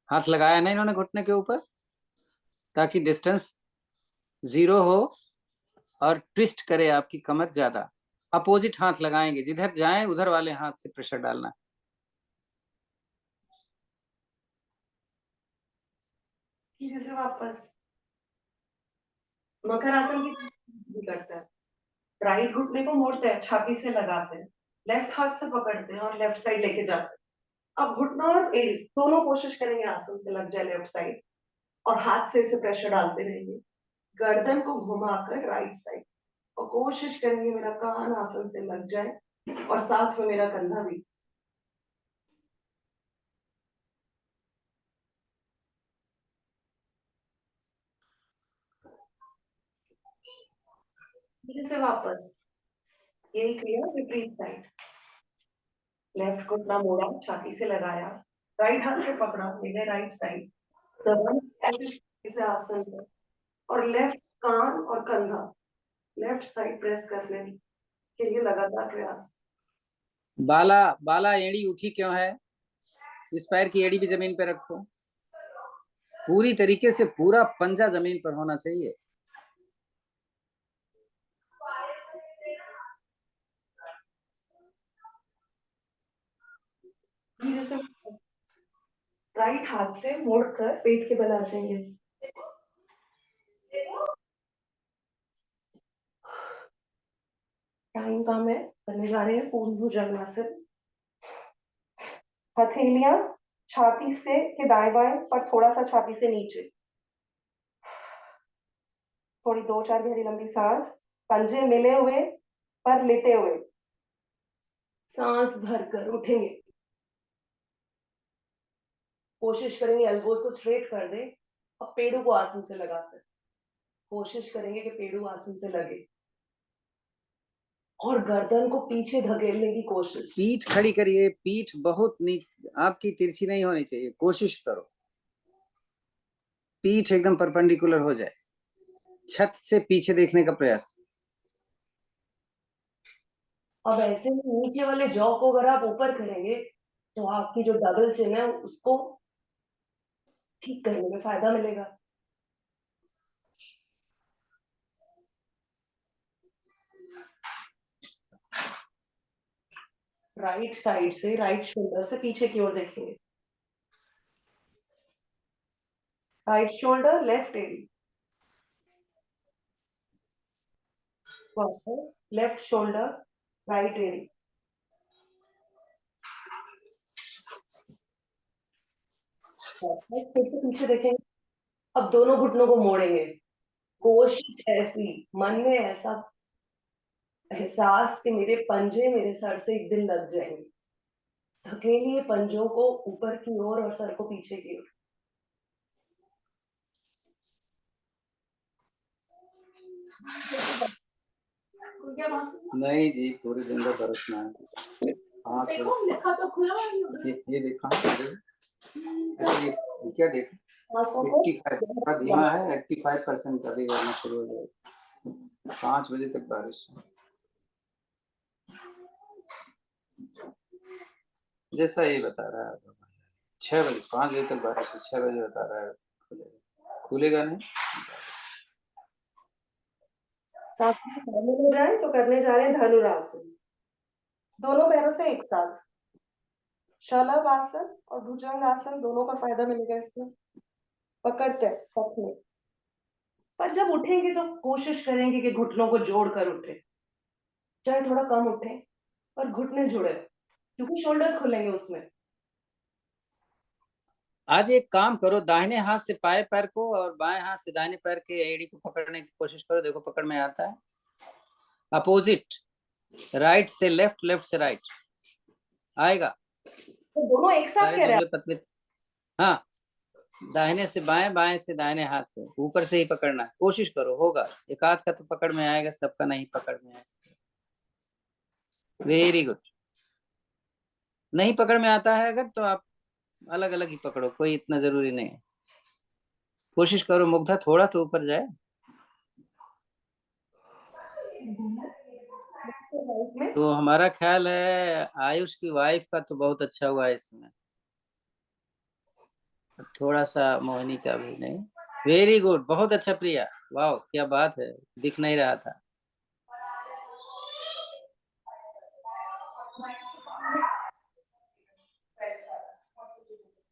हाथ लगाया ना इन्होंने घुटने के ऊपर, ताकि डिस्टेंस 0 हो और ट्विस्ट करे आपकी कमर ज्यादा। अपोजिट हाथ लगाएंगे, जिधर जाएं उधर वाले हाथ से प्रेशर डालना। धीरे से वापस। मकर आसन की भी करते हैं। राइट घुटने को मोड़ते हैं, छाती से लगाते हैं, लेफ्ट हाथ से पकड़ते हैं और लेफ्ट साइड लेके जाते हैं। अब घुटना और एड़ी दोनों कोशिश करेंगे आसन से लग जाए लेफ्ट साइड, और हाथ से इसे प्रेशर डालते रहेंगे। गर्दन को घुमाकर राइट साइड, और कोशिश करेंगे मेरा कान आसन से लग जाए और साथ में मेरा कंधा भी। धीरे से वापस, यही क्रिया विपरीत साइड। लेफ्ट घुटना मोड़ा, छाती से लगाया, राइट हाथ से पकड़ा, ले गए राइट साइड, दबाने की कोशिश इसे आसन पर, और लेफ्ट कान और कंधा लेफ्ट साइड प्रेस करने के लिए लगातार प्रयास। बाला बाला एड़ी उठी क्यों है? इस पैर की एड़ी भी जमीन पे रखो। पूरी तरीके से पूरा पंजा जमीन पर होना चाहिए। धीरे से राइट हाथ से मोड़कर पेट के बल आ जाएंगे। टाइम कम है, करने जा रहे हैं पूर्ण भुजंगासन। हथेलियां छाती से के दाएं बाएं पर थोड़ा सा छाती से नीचे। थोड़ी 2-4 गहरी लंबी सांस, पंजे मिले हुए पर लेटे हुए। सांस भरकर उठेंगे, कोशिश करेंगे एल्बोज को स्ट्रेट कर दे। अब पेड़ों को आसन से लगाते हैं, कोशिश करेंगे कि पेड़ों आसन से लगे, और गर्दन को पीछे धकेलने की कोशिश। पीठ खड़ी करिए, पीठ बहुत नीचे, आपकी तिरछी नहीं होनी चाहिए, कोशिश करो पीठ एकदम परपेंडिकुलर हो जाए, छत से पीछे देखने का प्रयास। अब ऐसे में नीचे वाले जॉ को अगर आप ऊपर करेंगे तो आपकी जो डबल चिन है उसको ठीक करने में फायदा मिलेगा। राइट साइड से, राइट शोल्डर से पीछे की ओर देखेंगे। राइट शोल्डर लेफ्ट एडी, वापस लेफ्ट शोल्डर राइट एडी, वापस फिर से पीछे देखेंगे। अब दोनों घुटनों को मोड़ेंगे, कोशिश ऐसी, मन में ऐसा एहसास कि मेरे पंजे मेरे सर से एक दिन लग जाएंगे। धकेलिए पंजों को ऊपर की ओर और सर को पीछे की ओर। नहीं जी, पूरे दिन का बरसना है। हाँ देखो, लिखा तो खुला ये देखा ये क्या देखा, 85 धीमा है, 85% अभी करना शुरू हो जाएगा। 5 बजे तक बारिश है, जैसा ये बता रहा है। 6 बजे, 5 बजे तक बारिश है, 6 बजे बता रहा है खुलेगा, खुलेगा नहीं। सांस को शामिल हो जाए तो करने जा रहे हैं धनुरासन, दोनों पैरों से एक साथ। शलभ आसन और भुजंग आसन दोनों का फायदा मिलेगा इसमें। पकड़ते हैं पक में, पर जब उठेंगे तो कोशिश करेंगे कि घुटनों को जोड़कर उठे, चाहे थोड़ा कम उठे पर घुटने जुड़े, क्योंकि शोल्डर्स खुलेंगे उसमें। आज एक काम करो, दाहिने हाथ से बाएं पैर को और बाएं हाथ से दाहिने पैर के एड़ी को पकड़ने की कोशिश करो, देखो पकड़ में आता है। अपोजिट, राइट से लेफ्ट, लेफ्ट से राइट आएगा। तो दोनों एक साथ सारे कह रहे दुबले हैं। पतले। हाँ, दाहिने से बाएं, बाएं से दाहिने हाथ को ऊपर से ही पकड़ना है, कोशिश करो, होगा। एक हाथ का तो पकड़ में आएगा, सबका नहीं पकड़ में आएगा। Very good. नहीं पकड़ में आता है अगर तो आप अलग अलग ही पकड़ो, कोई इतना जरूरी नहीं है। कोशिश करो मुग्धा, थोड़ा तो ऊपर जाए। में तो हमारा ख्याल है आयुष की वाइफ का तो बहुत अच्छा हुआ है इसमें, थोड़ा सा मोहिनी का भी नहीं। वेरी गुड, बहुत अच्छा प्रिया, वाह क्या बात है, दिख नहीं रहा था।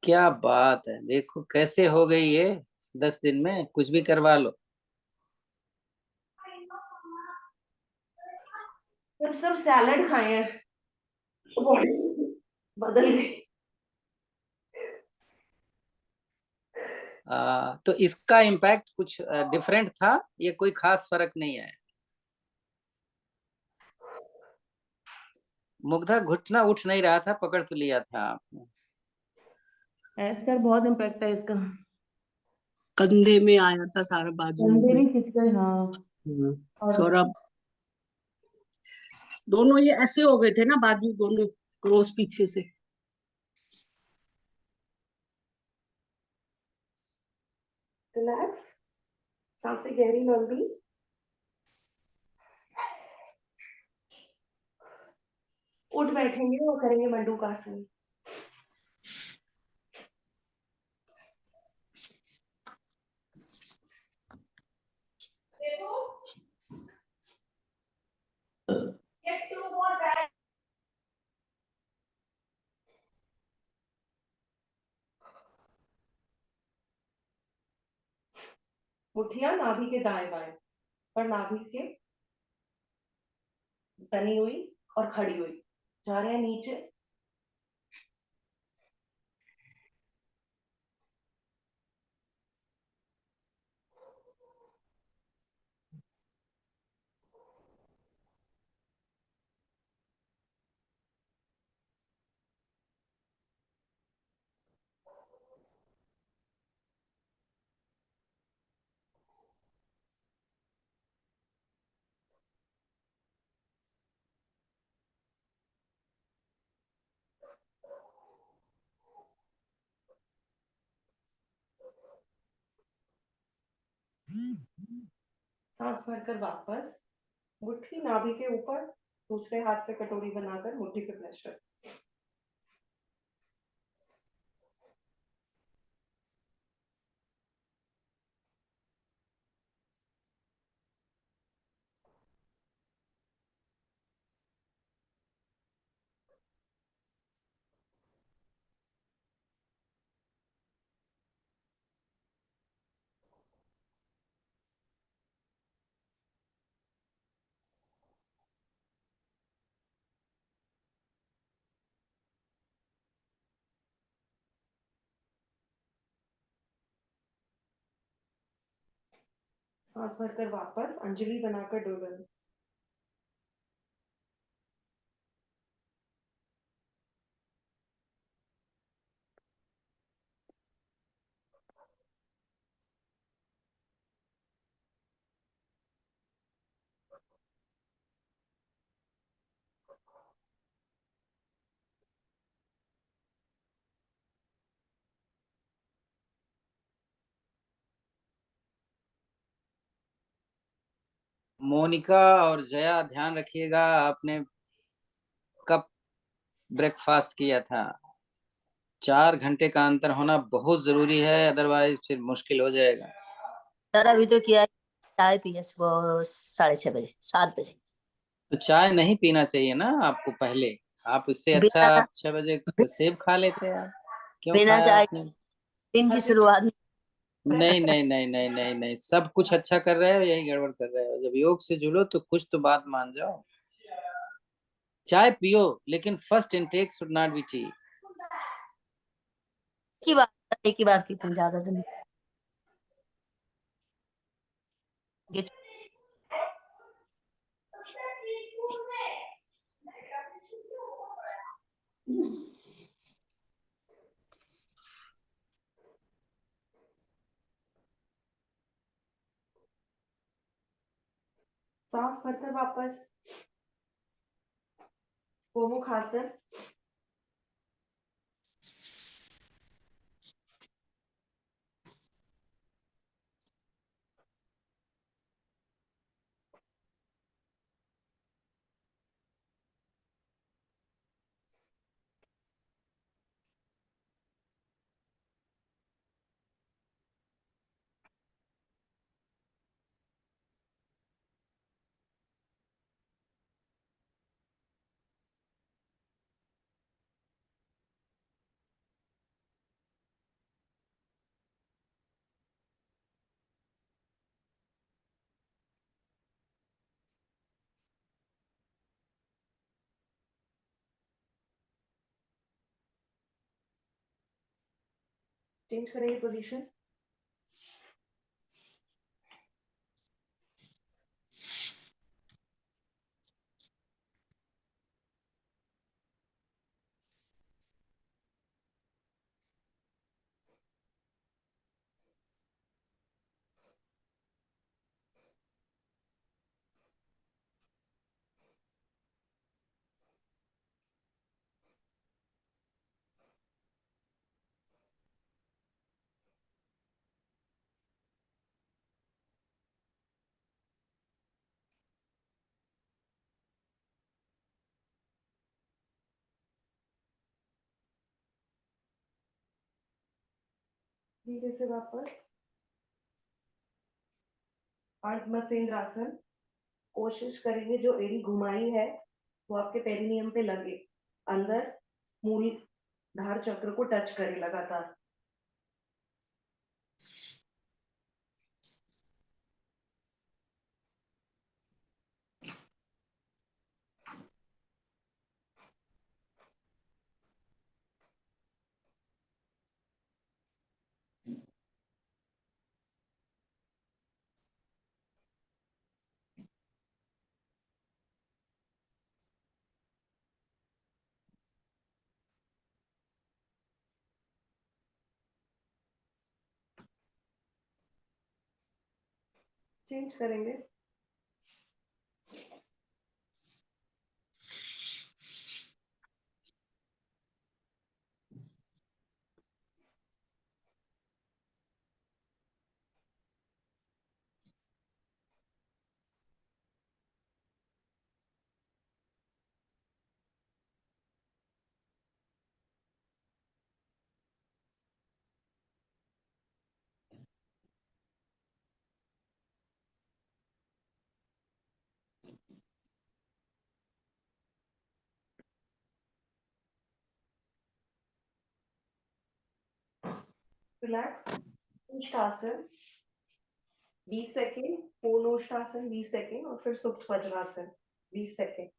क्या बात है, देखो कैसे हो गई ये 10 दिन में, कुछ भी करवा लो। जब सब सैलड खाए हैं तो बॉडी बदल गई। तो इसका इम्पैक्ट कुछ डिफरेंट था, ये कोई खास फर्क नहीं है। मुग्धा घुटना उठ नहीं रहा था, पकड़ तो लिया था आपने। सर बहुत इम्पैक्ट है इसका। कंधे में आया था सारा, बाजू कंधे में। भी खिंच गए, हाँ। और सौरभ, दोनों ये ऐसे हो गए थे ना, बाजू दोनों क्रॉस पीछे से। रिलैक्स, सांसें गहरी लंबी। उठ बैठेंगे और करेंगे मंडूकासन। मुठिया नाभि के दाएं बाएं, पर नाभि के तनी हुई और खड़ी हुई, जा रहे हैं नीचे। सांस भरकर वापस, मुट्ठी नाभि के ऊपर, दूसरे हाथ से कटोरी बनाकर मुट्ठी पे प्रेशर। सांस भरकर वापस, अंजलि बनाकर डोलन। मोनिका और जया, ध्यान रखिएगा आपने कब ब्रेकफास्ट किया था। 4 घंटे का अंतर होना बहुत जरूरी है, अदरवाइज फिर मुश्किल हो जाएगा। सर अभी तो क्या है, चाय पी है सुबह 6:30 बजे, 7 बजे। तो चाय नहीं पीना चाहिए ना आपको पहले। आप इससे अच्छा बिना आप 6 बजे सेब खा लेते यार। क्यों बिना खाया चाय आपने? दिन की हर्षित शुरुआत नहीं। नहीं नहीं नहीं नहीं नहीं नहीं, सब कुछ अच्छा कर रहे हो, यही गड़बड़ कर रहे हो। जब योग से जुड़ो तो कुछ तो बात मान जाओ। चाय पियो, लेकिन first intake should not be T. की बात, एक ही बार पीती हूँ, ज्यादा तो नहीं। ये सांस भरकर वापस गोमुख आसन। चेंज करेंगे पोजीशन। धीरे से वापस अर्धमसेंद्र आसन। कोशिश करेंगे जो एड़ी घुमाई है वो आपके पेरिनियम पे लगे, अंदर मूल धार चक्र को टच करे लगातार। चेंज करेंगे। रिलैक्स। उष्टासन 20 सेकेंड, पूर्ण उष्टासन 20 सेकेंड और फिर सुप्त वज्रासन 20 सेकेंड।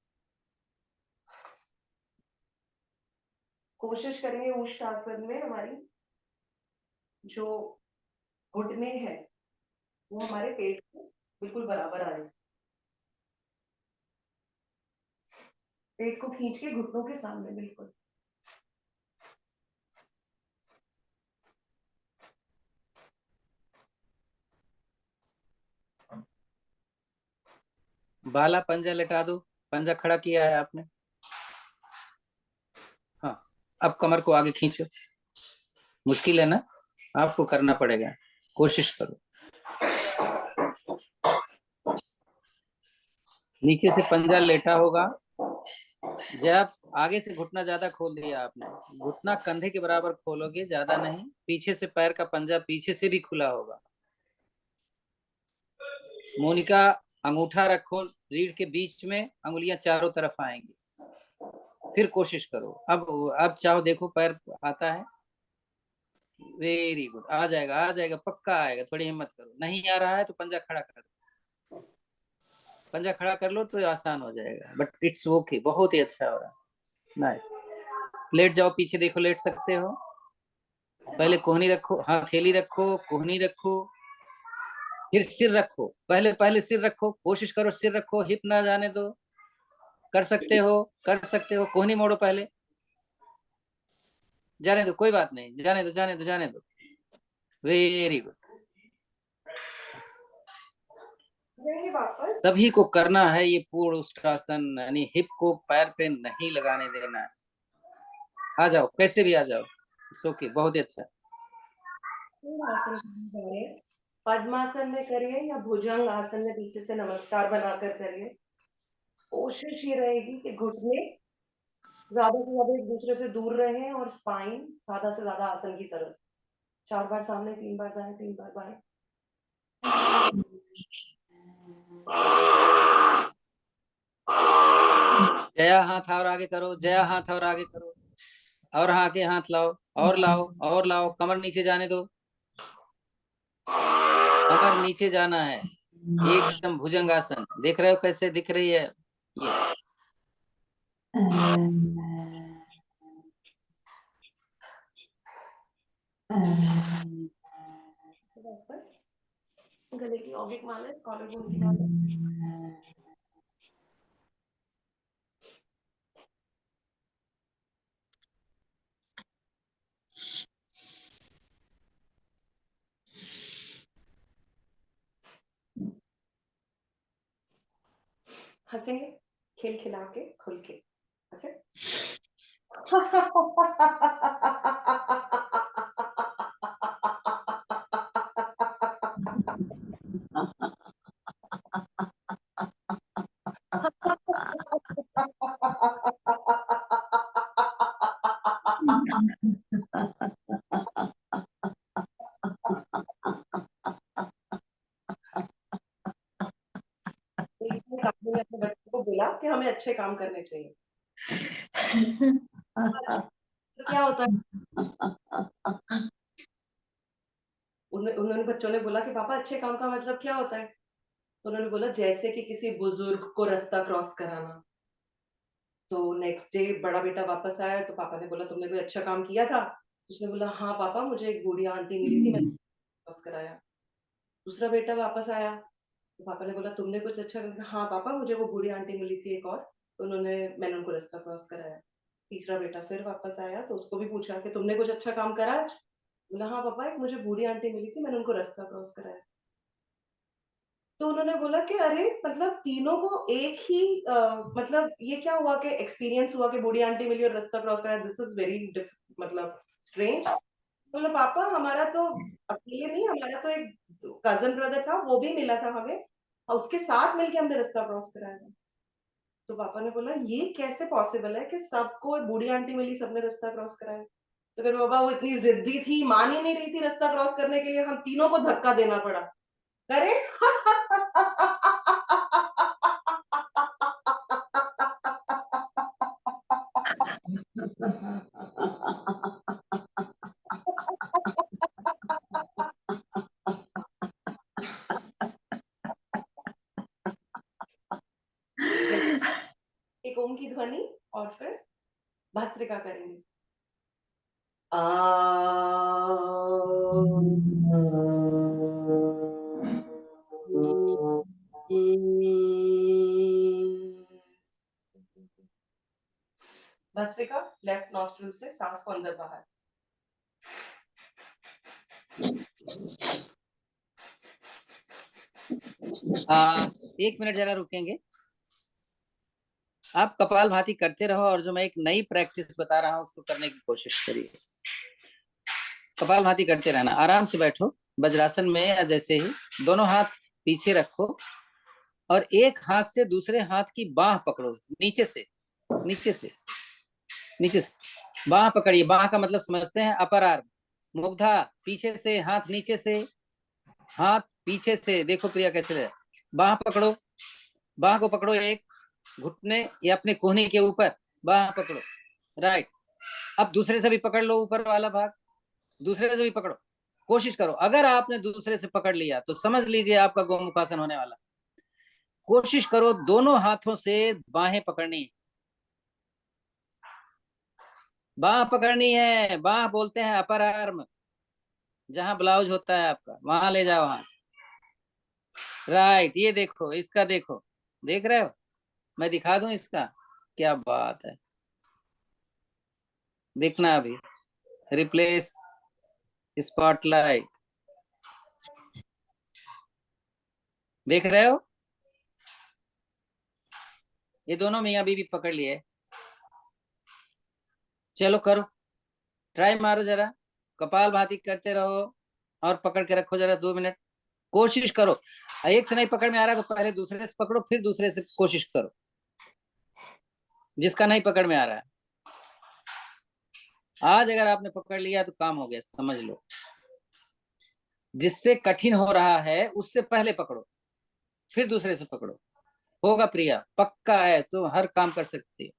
कोशिश करेंगे उष्टासन में हमारी जो घुटने हैं वो हमारे पेट को बिल्कुल बराबर आए। पेट को खींच के घुटनों के सामने बिल्कुल। बाला पंजा लटा दो। पंजा खड़ा किया है आपने। हाँ, अब कमर को आगे खींचो। मुश्किल है ना, आपको करना पड़ेगा, कोशिश करो। नीचे से पंजा लेटा होगा। जब आगे से घुटना ज्यादा खोल दिया आपने, घुटना कंधे के बराबर खोलोगे, ज्यादा नहीं। पीछे से पैर का पंजा पीछे से भी खुला होगा। मोनिका, अंगूठा रखो रीढ़ के बीच में, अंगुलियां चारों तरफ आएंगी। फिर कोशिश करो। अब चाहो, देखो पैर आता है। वेरी गुड, आ जाएगा आ जाएगा, पक्का आएगा। थोड़ी हिम्मत करो। नहीं आ रहा है तो पंजा खड़ा कर दो, पंजा खड़ा कर लो तो आसान हो जाएगा। बट इट्स ओके, बहुत ही अच्छा हो रहा है। नाइस। लेट जाओ, पीछे देखो, लेट सकते हो। पहले कोहनी रखो, हाँ हथेली रखो, कोहनी रखो, फिर सिर रखो। पहले पहले सिर रखो, कोशिश करो सिर रखो, हिप ना जाने दो। कर सकते हो, कर सकते हो। कोहनी मोड़ो पहले। जाने दो, कोई बात नहीं, जाने दो जाने दो जाने दो। Very good. जाएंगे वापस। सभी को करना है ये पूर्ण उत्तासन, यानी हिप को पैर पे नहीं लगाने देना है। आ जाओ, कैसे भी आ जाओ, इट्स ओके, बहुत ही अच्छा। पूर्ण आसन करने जा रहे हैं। पद्मासन में करिए या भुजंग आसन में पीछे से नमस्कार बनाकर करिए। कोशिश ये रहेगी कि घुटने ज्यादा से ज्यादा एक दूसरे से दूर रहे और स्पाइन ज्यादा से ज्यादा आसन की तरफ। 4 बार सामने, 3 बार दाएं, 3 बार बाएं। जया हाथ और आगे करो, जया हाथ और आगे करो, और आगे हाथ लाओ, और लाओ और लाओ। कमर नीचे जाने दो, कमर नीचे जाना है। एकदम भुजंगासन। देख रहे हो कैसे दिख रही है ये? वापस गले की ऑब्लिक मालिश, कॉलर बोन की मालिश। हंसेंगे, खेल खिला के खुल के हंसे। अपने बच्चों को बोला कि हमें अच्छे काम करने चाहिए। तो क्या होता है, उन्होंने बच्चों ने बोला कि पापा अच्छे काम का मतलब क्या होता है? तो उन्होंने बोला जैसे कि किसी बुजुर्ग को रास्ता क्रॉस कराना। तो नेक्स्ट डे बड़ा बेटा वापस आया तो पापा ने बोला तुमने कोई अच्छा काम किया था? उसने बोला हाँ पापा, मुझे एक बूढ़ी आंटी मिली थी, मैंने क्रॉस कराया। दूसरा बेटा वापस आया तो पापा ने बोला तुमने कुछ अच्छा कर? हाँ पापा, मुझे वो बूढ़ी आंटी मिली थी एक और, तो मैंने उनको रास्ता क्रॉस कराया। तीसरा बेटा फिर वापस आया तो उसको भी पूछा कि तुमने कुछ अच्छा काम करा आज? बोला हाँ पापा, एक मुझे बूढ़ी आंटी मिली थी, मैंने उनको रास्ता क्रॉस कराया। तो उन्होंने बोला कि अरे मतलब तीनों को एक ही मतलब ये क्या हुआ कि एक्सपीरियंस हुआ कि बूढ़ी आंटी मिली और रास्ता क्रॉस कराया, दिस इज वेरी मतलब स्ट्रेंज। बोला पापा, हमारा तो अकेले नहीं, हमारा तो एक कजन ब्रदर था, वो भी मिला था हमें और उसके साथ मिलके हमने रास्ता क्रॉस कराया था। तो पापा ने बोला ये कैसे पॉसिबल है कि सबको बूढ़ी आंटी मिली, सबने रास्ता क्रॉस कराया? तो फिर बाबा वो इतनी जिद्दी थी, मान ही नहीं रही थी रास्ता क्रॉस करने के लिए, हम तीनों को धक्का देना पड़ा। करे एक ओम की ध्वनि और फिर भस्त्रिका करेंगे। आ भस्त्रिका लेफ्ट नॉस्ट्रिल से सांस को अंदर बाहर। एक मिनट जरा रुकेंगे। आप कपालभाति करते रहो और जो मैं एक नई प्रैक्टिस बता रहा हूं उसको करने की कोशिश करिए। कपालभाति करते रहना। आराम से बैठो वज्रासन में, या जैसे ही दोनों हाथ पीछे रखो और एक हाथ से दूसरे हाथ की बाह पकड़ो, नीचे से, नीचे से। नीचे से बाह पकड़िए। बाह का मतलब समझते हैं अपर आर्म। मुग्धा पीछे से, हाथ नीचे से, हाथ पीछे से। देखो प्रिया कैसे है। बाह पकड़ो, बाह को पकड़ो, एक घुटने या अपने कोहनी के ऊपर बाह पकड़ो। राइट। अब दूसरे से भी पकड़ लो ऊपर वाला भाग, दूसरे से भी पकड़ो। कोशिश करो, अगर आपने दूसरे से पकड़ लिया तो समझ लीजिए आपका गोमुखासन होने वाला। कोशिश करो दोनों हाथों से बाहें पकड़नी, बाह पकड़नी है। बाह बोलते हैं अपर आर्म, जहां ब्लाउज होता है आपका वहां ले जाओ हाथ। राइट। ये देखो, इसका देखो, देख रहे हो? मैं दिखा दूं इसका? क्या बात है, देखना अभी। रिप्लेस स्पॉटलाइट, देख रहे हो? ये दोनों मियाँ बीवी पकड़ लिए। चलो करो, ट्राई मारो जरा, कपाल भाती करते रहो और पकड़ के रखो जरा 2 मिनट। कोशिश करो, एक से नहीं पकड़ में आ रहा तो पहले दूसरे से पकड़ो, फिर दूसरे से कोशिश करो, जिसका नहीं पकड़ में आ रहा है। आज अगर आपने पकड़ लिया तो काम हो गया, समझ लो। जिससे कठिन हो रहा है उससे पहले पकड़ो, फिर दूसरे से पकड़ो। होगा प्रिया, पक्का है, तो हर काम कर सकती है।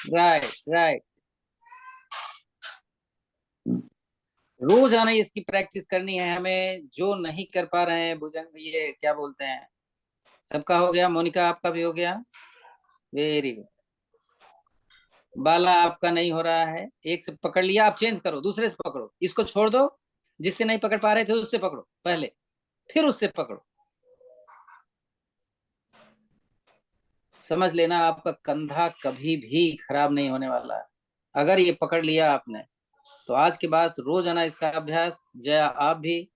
Right right. रोज आना इसकी प्रैक्टिस करनी है हमें। जो नहीं कर पा रहे हैं भुजंग, ये क्या बोलते हैं, सबका हो गया। मोनिका आपका भी हो गया, वेरी गुड। बाला आपका नहीं हो रहा है, एक से पकड़ लिया, आप चेंज करो, दूसरे से पकड़ो, इसको छोड़ दो। जिससे नहीं पकड़ पा रहे थे उससे पकड़ो पहले, फिर उससे पकड़ो। समझ लेना आपका कंधा कभी भी खराब नहीं होने वाला है अगर ये पकड़ लिया आपने तो। आज के बाद रोज आना इसका अभ्यास। जया आप भी,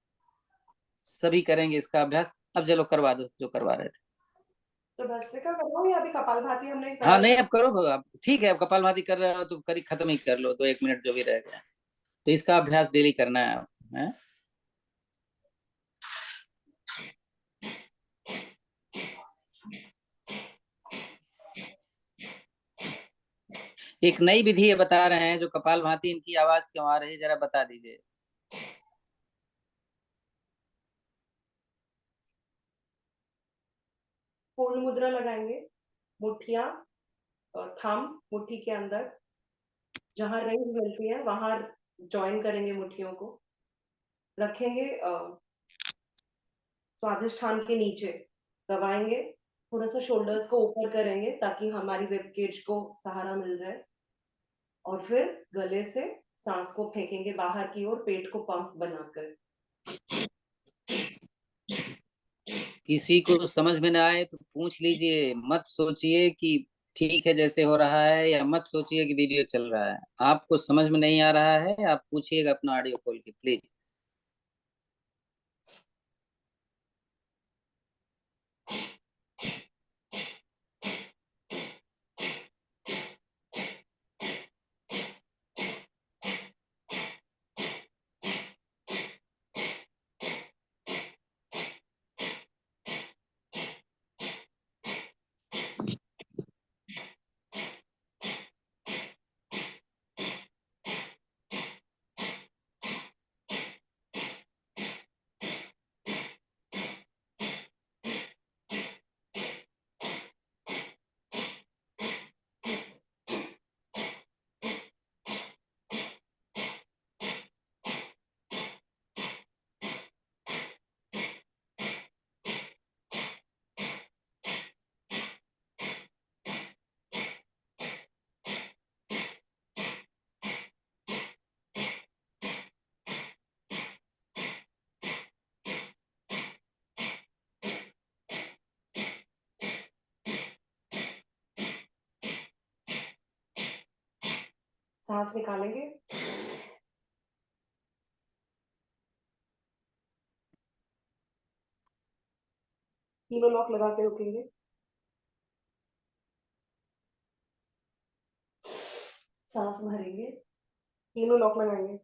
सभी करेंगे इसका अभ्यास। अब चलो करवा दो जो करवा रहे थे। तो भस्त्रिका करवाओ या अभी कपालभाति हमने हाँ करा नहीं, था? अब करो आप, ठीक है। अब कपालभाति कर रहे हो तो करी खत्म ही कर लो, 1 मिनट जो भी रह गया। तो इसका अभ्यास डेली करना है आप, है? एक नई विधि ये बता रहे हैं जो कपालभाति, इनकी आवाज क्यों आ रही है जरा बता दीजिए। पूर्ण मुद्रा लगाएंगे, मुठ्ठियां, थंब मुट्ठी के अंदर, जहां रिंग्स मिलती है वहां ज्वाइन करेंगे मुट्ठियों को, रखेंगे स्वादिष्ठान के नीचे, दबाएंगे, थोड़ा सा शोल्डर्स को ऊपर करेंगे ताकि हमारी रिब केज को सहारा मिल जाए, और फिर गले से सांस को फेंकेंगे बाहर की ओर, पेट को पंप बनाकर। किसी को समझ में ना आए तो पूछ लीजिए, मत सोचिए कि ठीक है जैसे हो रहा है, या मत सोचिए कि वीडियो चल रहा है। आपको समझ में नहीं आ रहा है आप पूछिएगा अपना ऑडियो खोल के, प्लीज। सांस निकालेंगे, तीनों लॉक लगा के रुकेंगे, सांस भरेंगे, तीनों लॉक लगाएंगे,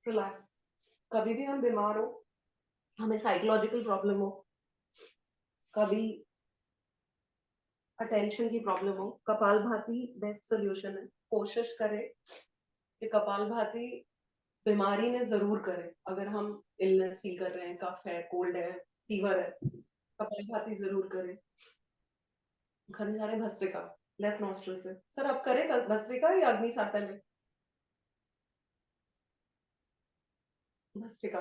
रिलैक्स। कभी भी हम बीमार हो, हमें साइकोलॉजिकल प्रॉब्लम हो, कभी अटेंशन की प्रॉब्लम हो, कपालभाति बेस्ट सोल्यूशन है। कोशिश करें कि कपालभाति बीमारी में जरूर करें। अगर हम इलनेस फील कर रहे हैं, कफ है, कोल्ड है, फीवर है, कपालभाति जरूर करें। करने जा रहे हैं भस्त्रिका, लेफ्ट नॉस्ट्रल से। सर आप करें भस्त्रिका या अग्नि साटल है? भस्त्रिका।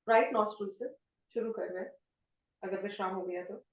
राइट नॉस्ट्रल से शुरू कर रहे हैं, अगर विश्राम हो गया तो।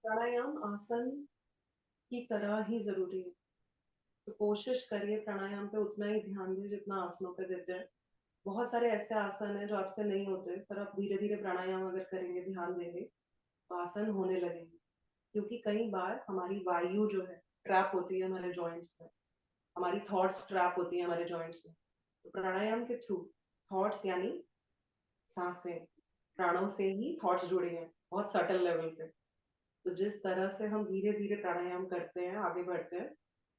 प्राणायाम आसन की तरह ही जरूरी है, तो कोशिश करिए प्राणायाम पे उतना ही ध्यान दें जितना आसनों पे देते हैं। बहुत सारे ऐसे आसन हैं जो आपसे नहीं होते, पर आप धीरे धीरे प्राणायाम अगर करेंगे, ध्यान देंगे, तो आसन होने लगेंगे। क्योंकि कई बार हमारी वायु जो है ट्रैप होती है हमारे जॉइंट्स में, हमारी थॉट्स ट्रैप होती है हमारे जॉइंट्स में। तो प्राणायाम के थ्रू थॉट्स यानी सांसें, प्राणों से ही थॉट्स जुड़े हैं बहुत सटल लेवल पे। तो जिस तरह से हम धीरे धीरे प्राणायाम करते हैं, आगे बढ़ते हैं,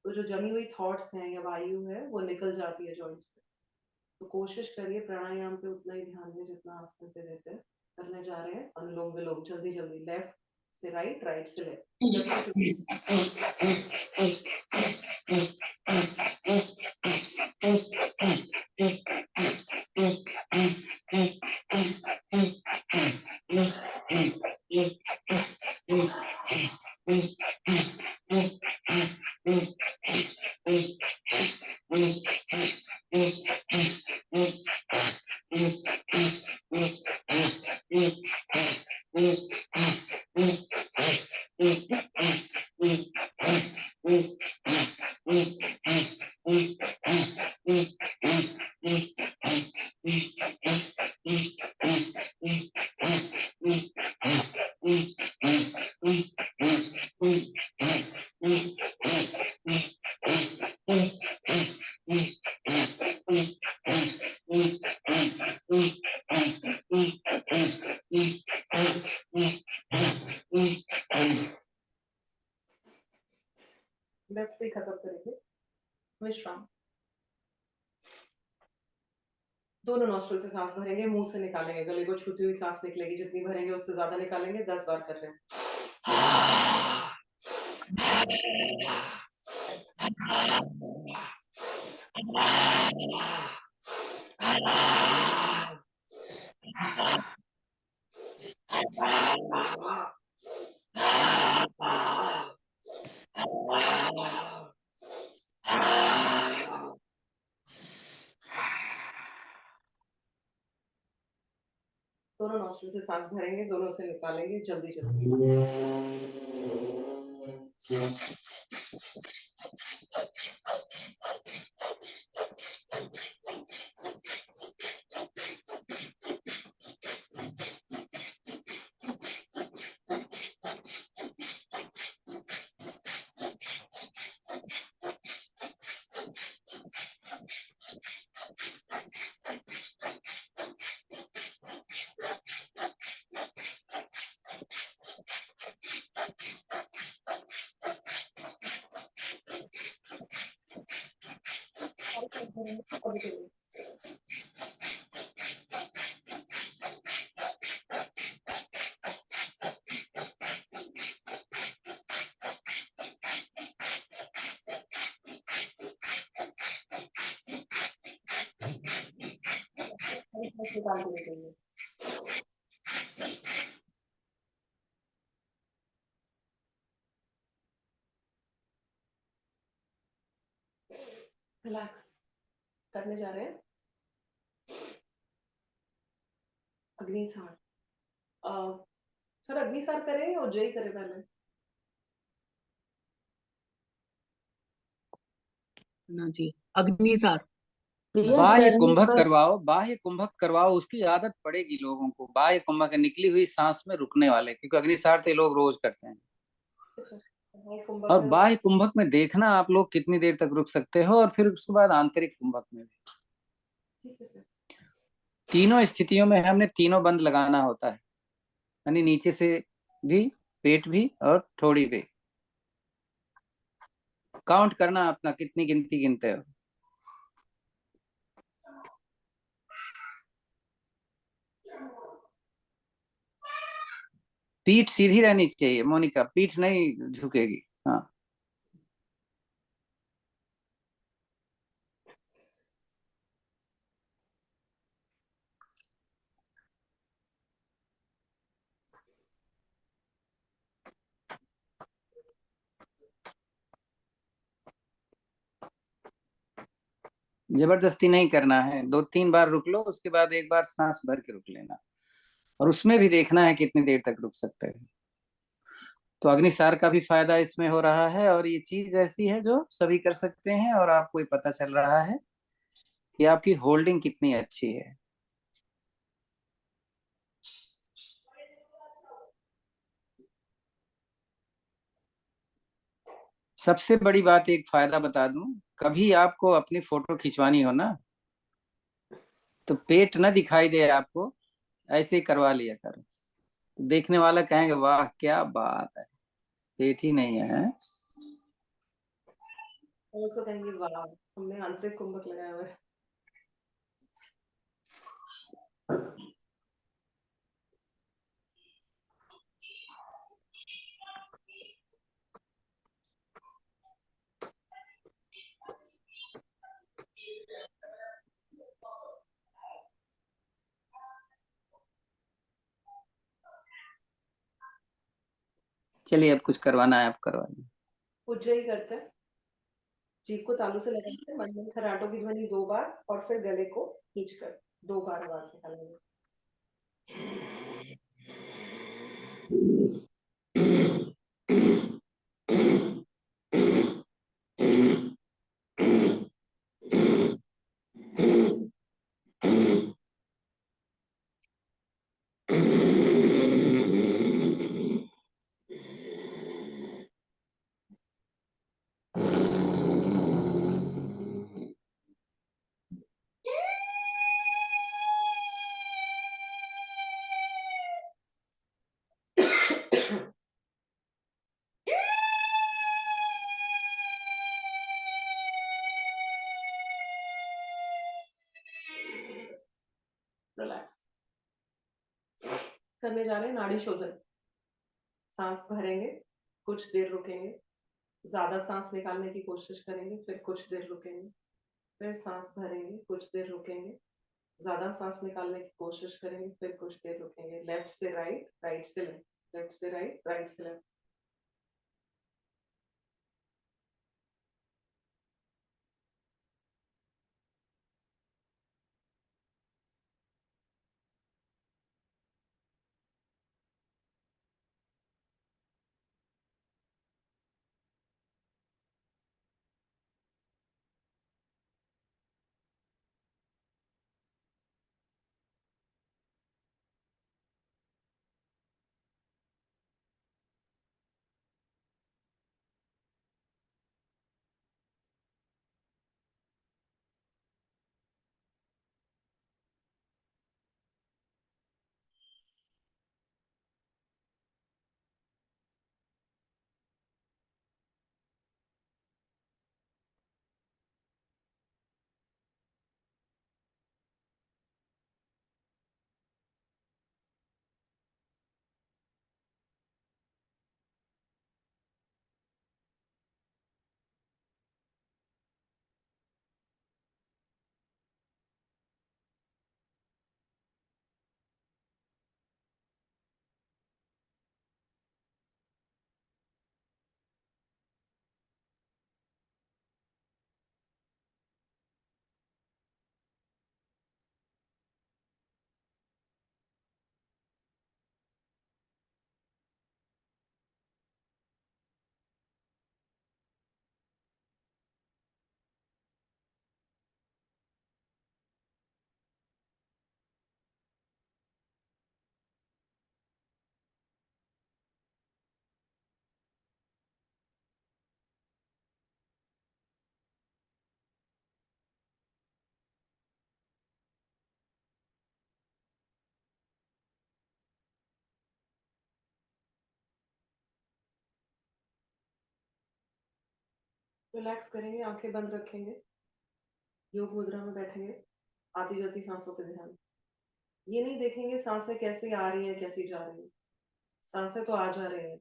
तो जो जमी हुई थॉट्स हैं या वायु है वो निकल जाती है जॉइंट्स से। तो कोशिश करिए प्राणायाम पे उतना ही ध्यान दें जितना आसन पे देते हैं। करने जा रहे हैं अनुलोम विलोम, जल्दी जल्दी, लेफ्ट से राइट, राइट से लेफ्ट पे खत्म करेंगे। विश्राम। दोनों नॉस्ट्रल से सांस भरेंगे, मुंह से निकालेंगे, गले को छूती हुई सांस निकलेगी। जितनी भरेंगे उससे ज्यादा निकालेंगे। 10 बार कर रहे हैं। दोनों नॉस्ट्रिल से सांस भरेंगे, दोनों से निकालेंगे जल्दी जल्दी। निकाल देंगे। रिलैक्स करने जा रहे हैं अग्निसार। सर अग्निसार करें या उज्जयी करें पहले? ना जी, अग्निसार। प्रिया बाह्य सर ने कुंभक पर करवाओ, बाह्य कुंभक करवाओ, उसकी आदत पड़ेगी लोगों को। बाह्य कुंभक निकली हुई सांस में रुकने वाले, क्योंकि अग्निसार तो ये लोग रोज करते हैं। सर कुंभक और में बाह्य कुंभक में देखना आप लोग कितनी देर तक रुक सकते हो, और फिर उसके बाद आंतरिक कुंभक में भी। ठीक है सर। तीनों स्थितियों में हमने तीनों बंद लगाना होता है, यानी नीचे से भी, पेट भी, और थोड़ी भी। काउंट करना अपना, कितनी गिनती गिनते हो। पीठ सीधी रहनी चाहिए मोनिका, पीठ नहीं झुकेगी। हाँ, जबरदस्ती नहीं करना है। 2-3 बार रुक लो, उसके बाद एक बार सांस भर के रुक लेना, और उसमें भी देखना है कितनी देर तक रुक सकते हैं। तो अग्निसार का भी फायदा इसमें हो रहा है, और ये चीज ऐसी है जो सभी कर सकते हैं, और आपको ये पता चल रहा है कि आपकी होल्डिंग कितनी अच्छी है। सबसे बड़ी बात, एक फायदा बता दूं, कभी आपको अपनी फोटो खिंचवानी हो ना, तो पेट ना दिखाई दे आपको, ऐसे ही करवा लिया करो। तो देखने वाला कहेंगे वाह क्या बात है, पेट ही नहीं है। और उसको कहेंगे वाह हमने आंतरिक कुंभक लगाया हुआ है। चलिए, अब कुछ करवाना है आप करवाइए। उज्जयी करते हैं। जीभ को तालू से लगाते हैं, मंद मंद खर्राटों की ध्वनि 2 बार, और फिर गले को खींचकर 2 बार आवाज निकालेंगे। रिलैक्स करने जा रहे हैं नाड़ी शोधन। सांस भरेंगे, कुछ देर रुकेंगे, ज्यादा सांस निकालने की कोशिश करेंगे, फिर कुछ देर रुकेंगे, फिर सांस भरेंगे, कुछ देर रुकेंगे, ज्यादा सांस निकालने की कोशिश करेंगे, फिर कुछ देर रुकेंगे। लेफ्ट से राइट, राइट से लेफ्ट, लेफ्ट से राइट, राइट से लेफ्ट। रिलैक्स करेंगे, आंखें बंद रखेंगे, योग मुद्रा में बैठेंगे, आती जाती सांसों पे ध्यान। ये नहीं देखेंगे सांसें कैसी आ रही हैं, कैसी जा रही हैं। सांसें तो आ जा रही हैं।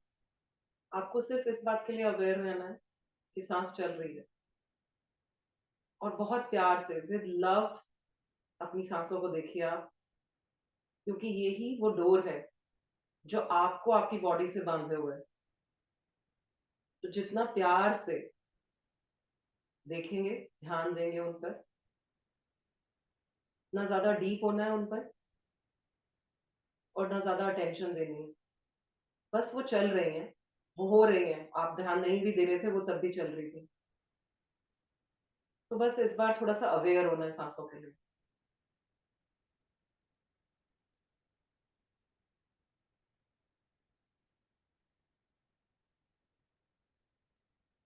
आपको सिर्फ इस बात के लिए अवेयर रहना है कि सांस चल रही है, और बहुत प्यार से विद लव अपनी सांसों को देखिए आप, क्योंकि यही वो डोर है जो आपको आपकी बॉडी से बांधे हुए है। तो जितना प्यार से देखेंगे, ध्यान देंगे उन पर, ना ज्यादा डीप होना है उन पर और ना ज्यादा अटेंशन देनी है। बस वो चल रही हैं, वो हो रही हैं, आप ध्यान नहीं भी दे रहे थे वो तब भी चल रही थी। तो बस इस बार थोड़ा सा अवेयर होना है सांसों के लिए।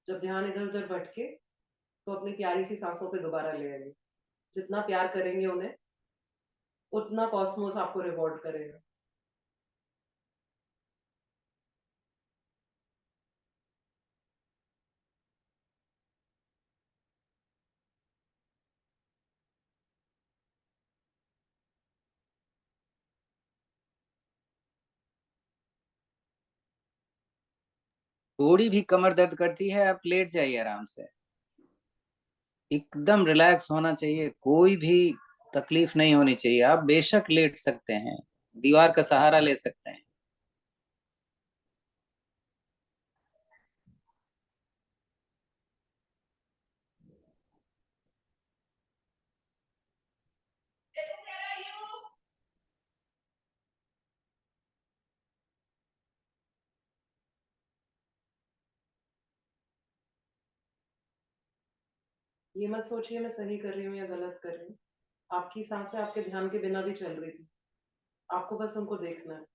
जब ध्यान इधर उधर भटके तो अपनी प्यारी सी सांसों पे दोबारा ले आइए। जितना प्यार करेंगे उन्हें, उतना कॉस्मोस आपको रिवॉर्ड करेगा। थोड़ी भी कमर दर्द करती है, आप लेट जाइए आराम से। एकदम रिलैक्स होना चाहिए, कोई भी तकलीफ नहीं होनी चाहिए। आप बेशक लेट सकते हैं, दीवार का सहारा ले सकते हैं। ये मत सोचिए मैं सही कर रही हूँ या गलत कर रही हूँ। आपकी सांसें आपके ध्यान के बिना भी चल रही थी, आपको बस उनको देखना है।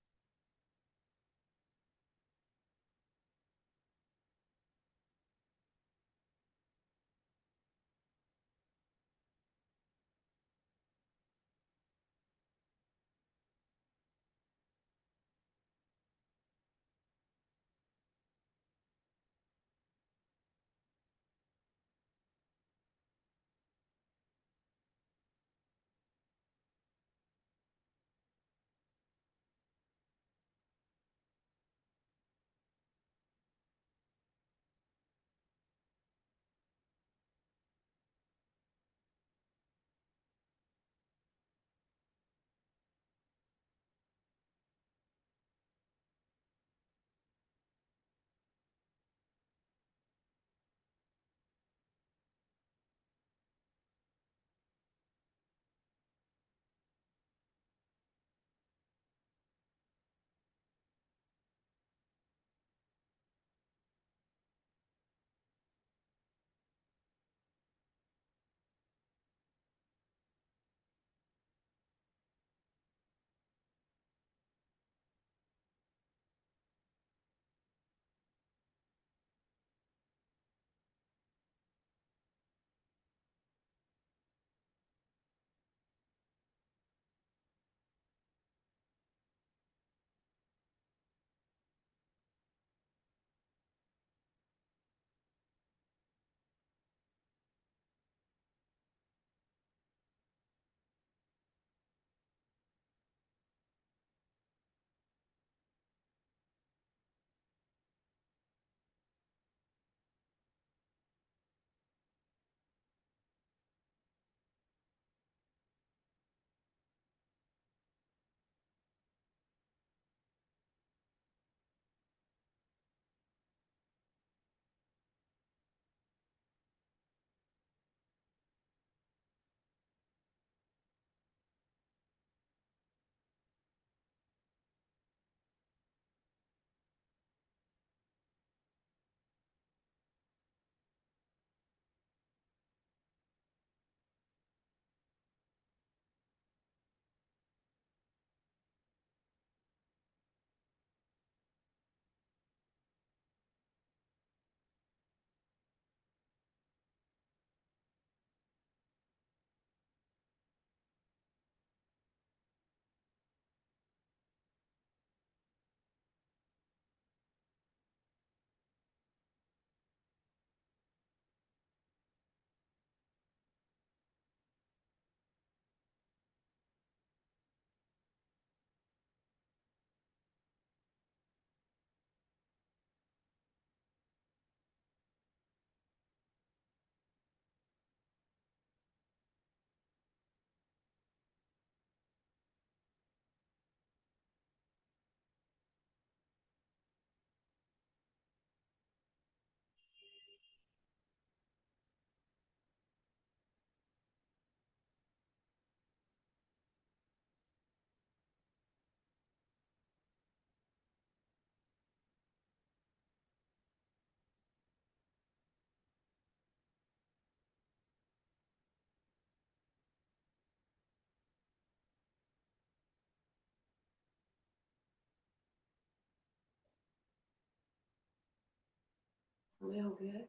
समय हो गया है।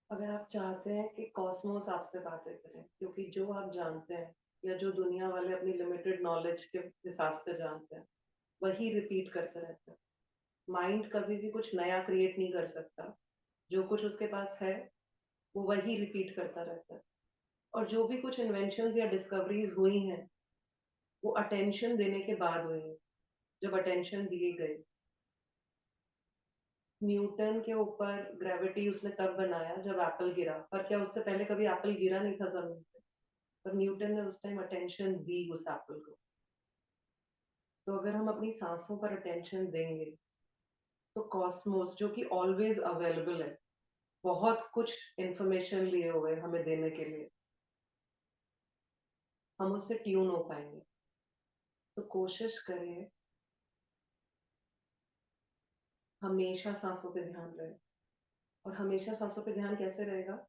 अगर आप चाहते हैं कि कॉस्मोस आपसे बातें करें, क्योंकि जो आप जानते हैं या जो दुनिया वाले अपनी लिमिटेड नॉलेज के हिसाब से जानते हैं वही रिपीट करते रहते हैं। माइंड कभी भी कुछ नया क्रिएट नहीं कर सकता। जो कुछ उसके पास है वो वही रिपीट करता रहता है। और जो भी कुछ इन्वेंशंस या डिस्कवरीज हुई हैं वो अटेंशन देने के बाद हुई हैं। जब अटेंशन दिए गए, न्यूटन के ऊपर ग्रेविटी उसने तब बनाया जब एप्पल गिरा, पर क्या उससे पहले कभी एप्पल गिरा नहीं था जमीन पे? पर न्यूटन ने उस टाइम अटेंशन दी उस एप्पल को। तो अगर हम अपनी सांसों पर अटेंशन देंगे तो कॉस्मोस जो कि ऑलवेज अवेलेबल है, बहुत कुछ इंफॉर्मेशन लिए हुए हमें देने के लिए, हम उससे ट्यून हो पाएंगे। तो कोशिश करिए हमेशा सांसों पे ध्यान रहे। और हमेशा सांसों पे ध्यान कैसे रहेगा?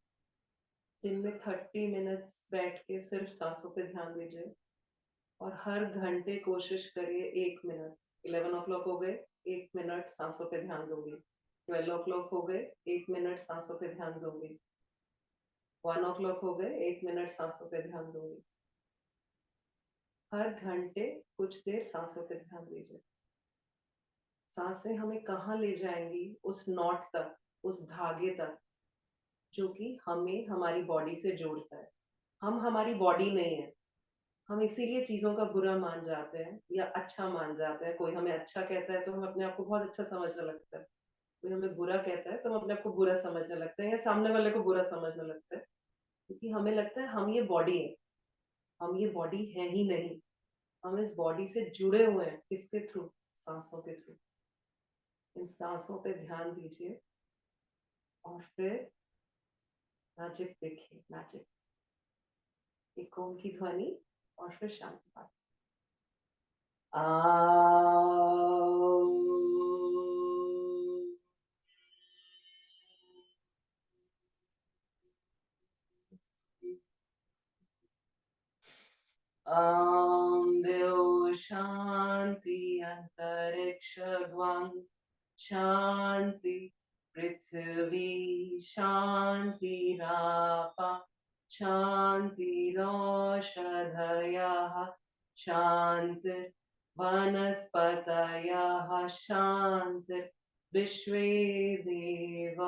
दिन में 30 मिनट्स बैठ के सिर्फ सांसों पे ध्यान दीजिए और हर घंटे कोशिश करिए 1 मिनट। 11 o'clock हो गए, 1 मिनट सांसों पे ध्यान दूंगी। 12 o'clock हो गए, 1 मिनट सांसों पे ध्यान दूंगी। 1 o'clock हो गए, 1 मिनट सांसों पे ध्यान दूंगी। हर घंटे कुछ देर सांसों पे ध्यान दीजिए। सांसें हमें कहाँ ले जाएंगी? उस नॉट तक, उस धागे तक जो कि हमें हमारी बॉडी से जोड़ता है। हम हमारी बॉडी नहीं है। हम इसीलिए चीजों का बुरा मान जाते हैं या अच्छा मान जाते हैं। कोई हमें अच्छा कहता है तो हम अपने आप को बहुत अच्छा समझने लगता है। कोई हमें बुरा कहता है तो हम अपने आप को बुरा समझने लगते हैं या सामने वाले को बुरा समझने लगते हैं, क्योंकि हमें लगता है हम ये बॉडी है। हम ये बॉडी है ही नहीं। हम इस बॉडी से जुड़े हुए हैं। किसके थ्रू? सांसों के थ्रू। इन सांसों पे ध्यान दीजिए और फिर मैजिक देखिए। मैजिक एक ओम की ध्वनि और फिर शांति पाठ। देव शांति अंतरिक्ष ध्वं शांति पृथ्वी शांतिरापा शांतिरौषधयः शांतिर् वनस्पतयः शांतिर् विश्वे देव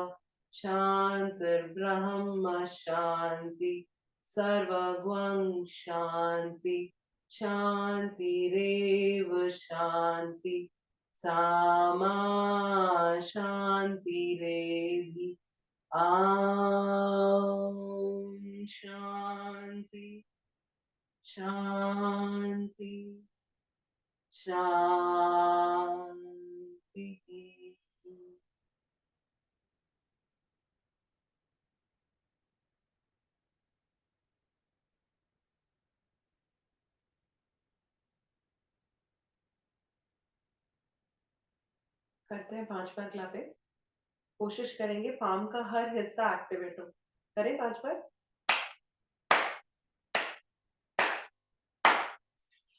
शांतिर्ब्रह्म शांति सर्वगुं शांति शांतिरेव शांति सामा शांतिरेधि। ॐ शांति शांति शांति। करते हैं 5 बार क्लैपिंग। कोशिश करेंगे पाम का हर हिस्सा एक्टिवेट हो। करें 5 बार।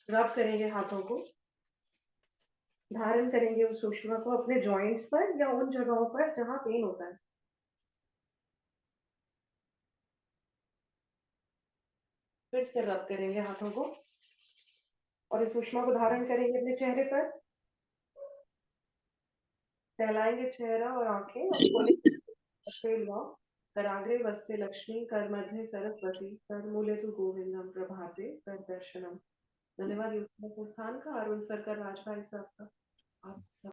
रब करेंगे हाथों को। धारण करेंगे उस ऊष्मा को अपने जॉइंट्स पर या उन जगहों पर जहां पेन होता है। फिर से रब करेंगे हाथों को और इस ऊष्मा को धारण करेंगे अपने चेहरे पर। सहलाएंगे चेहरा और आंखें और खोलेंगे। कराग्रे वस्ते लक्ष्मी कर मध्य सरस्वती कर मूले तु गोविंदम प्रभाते कर दर्शनम। धन्यवाद योग संस्थान का, अरुण सर का, राज भाई साहब का। आप सब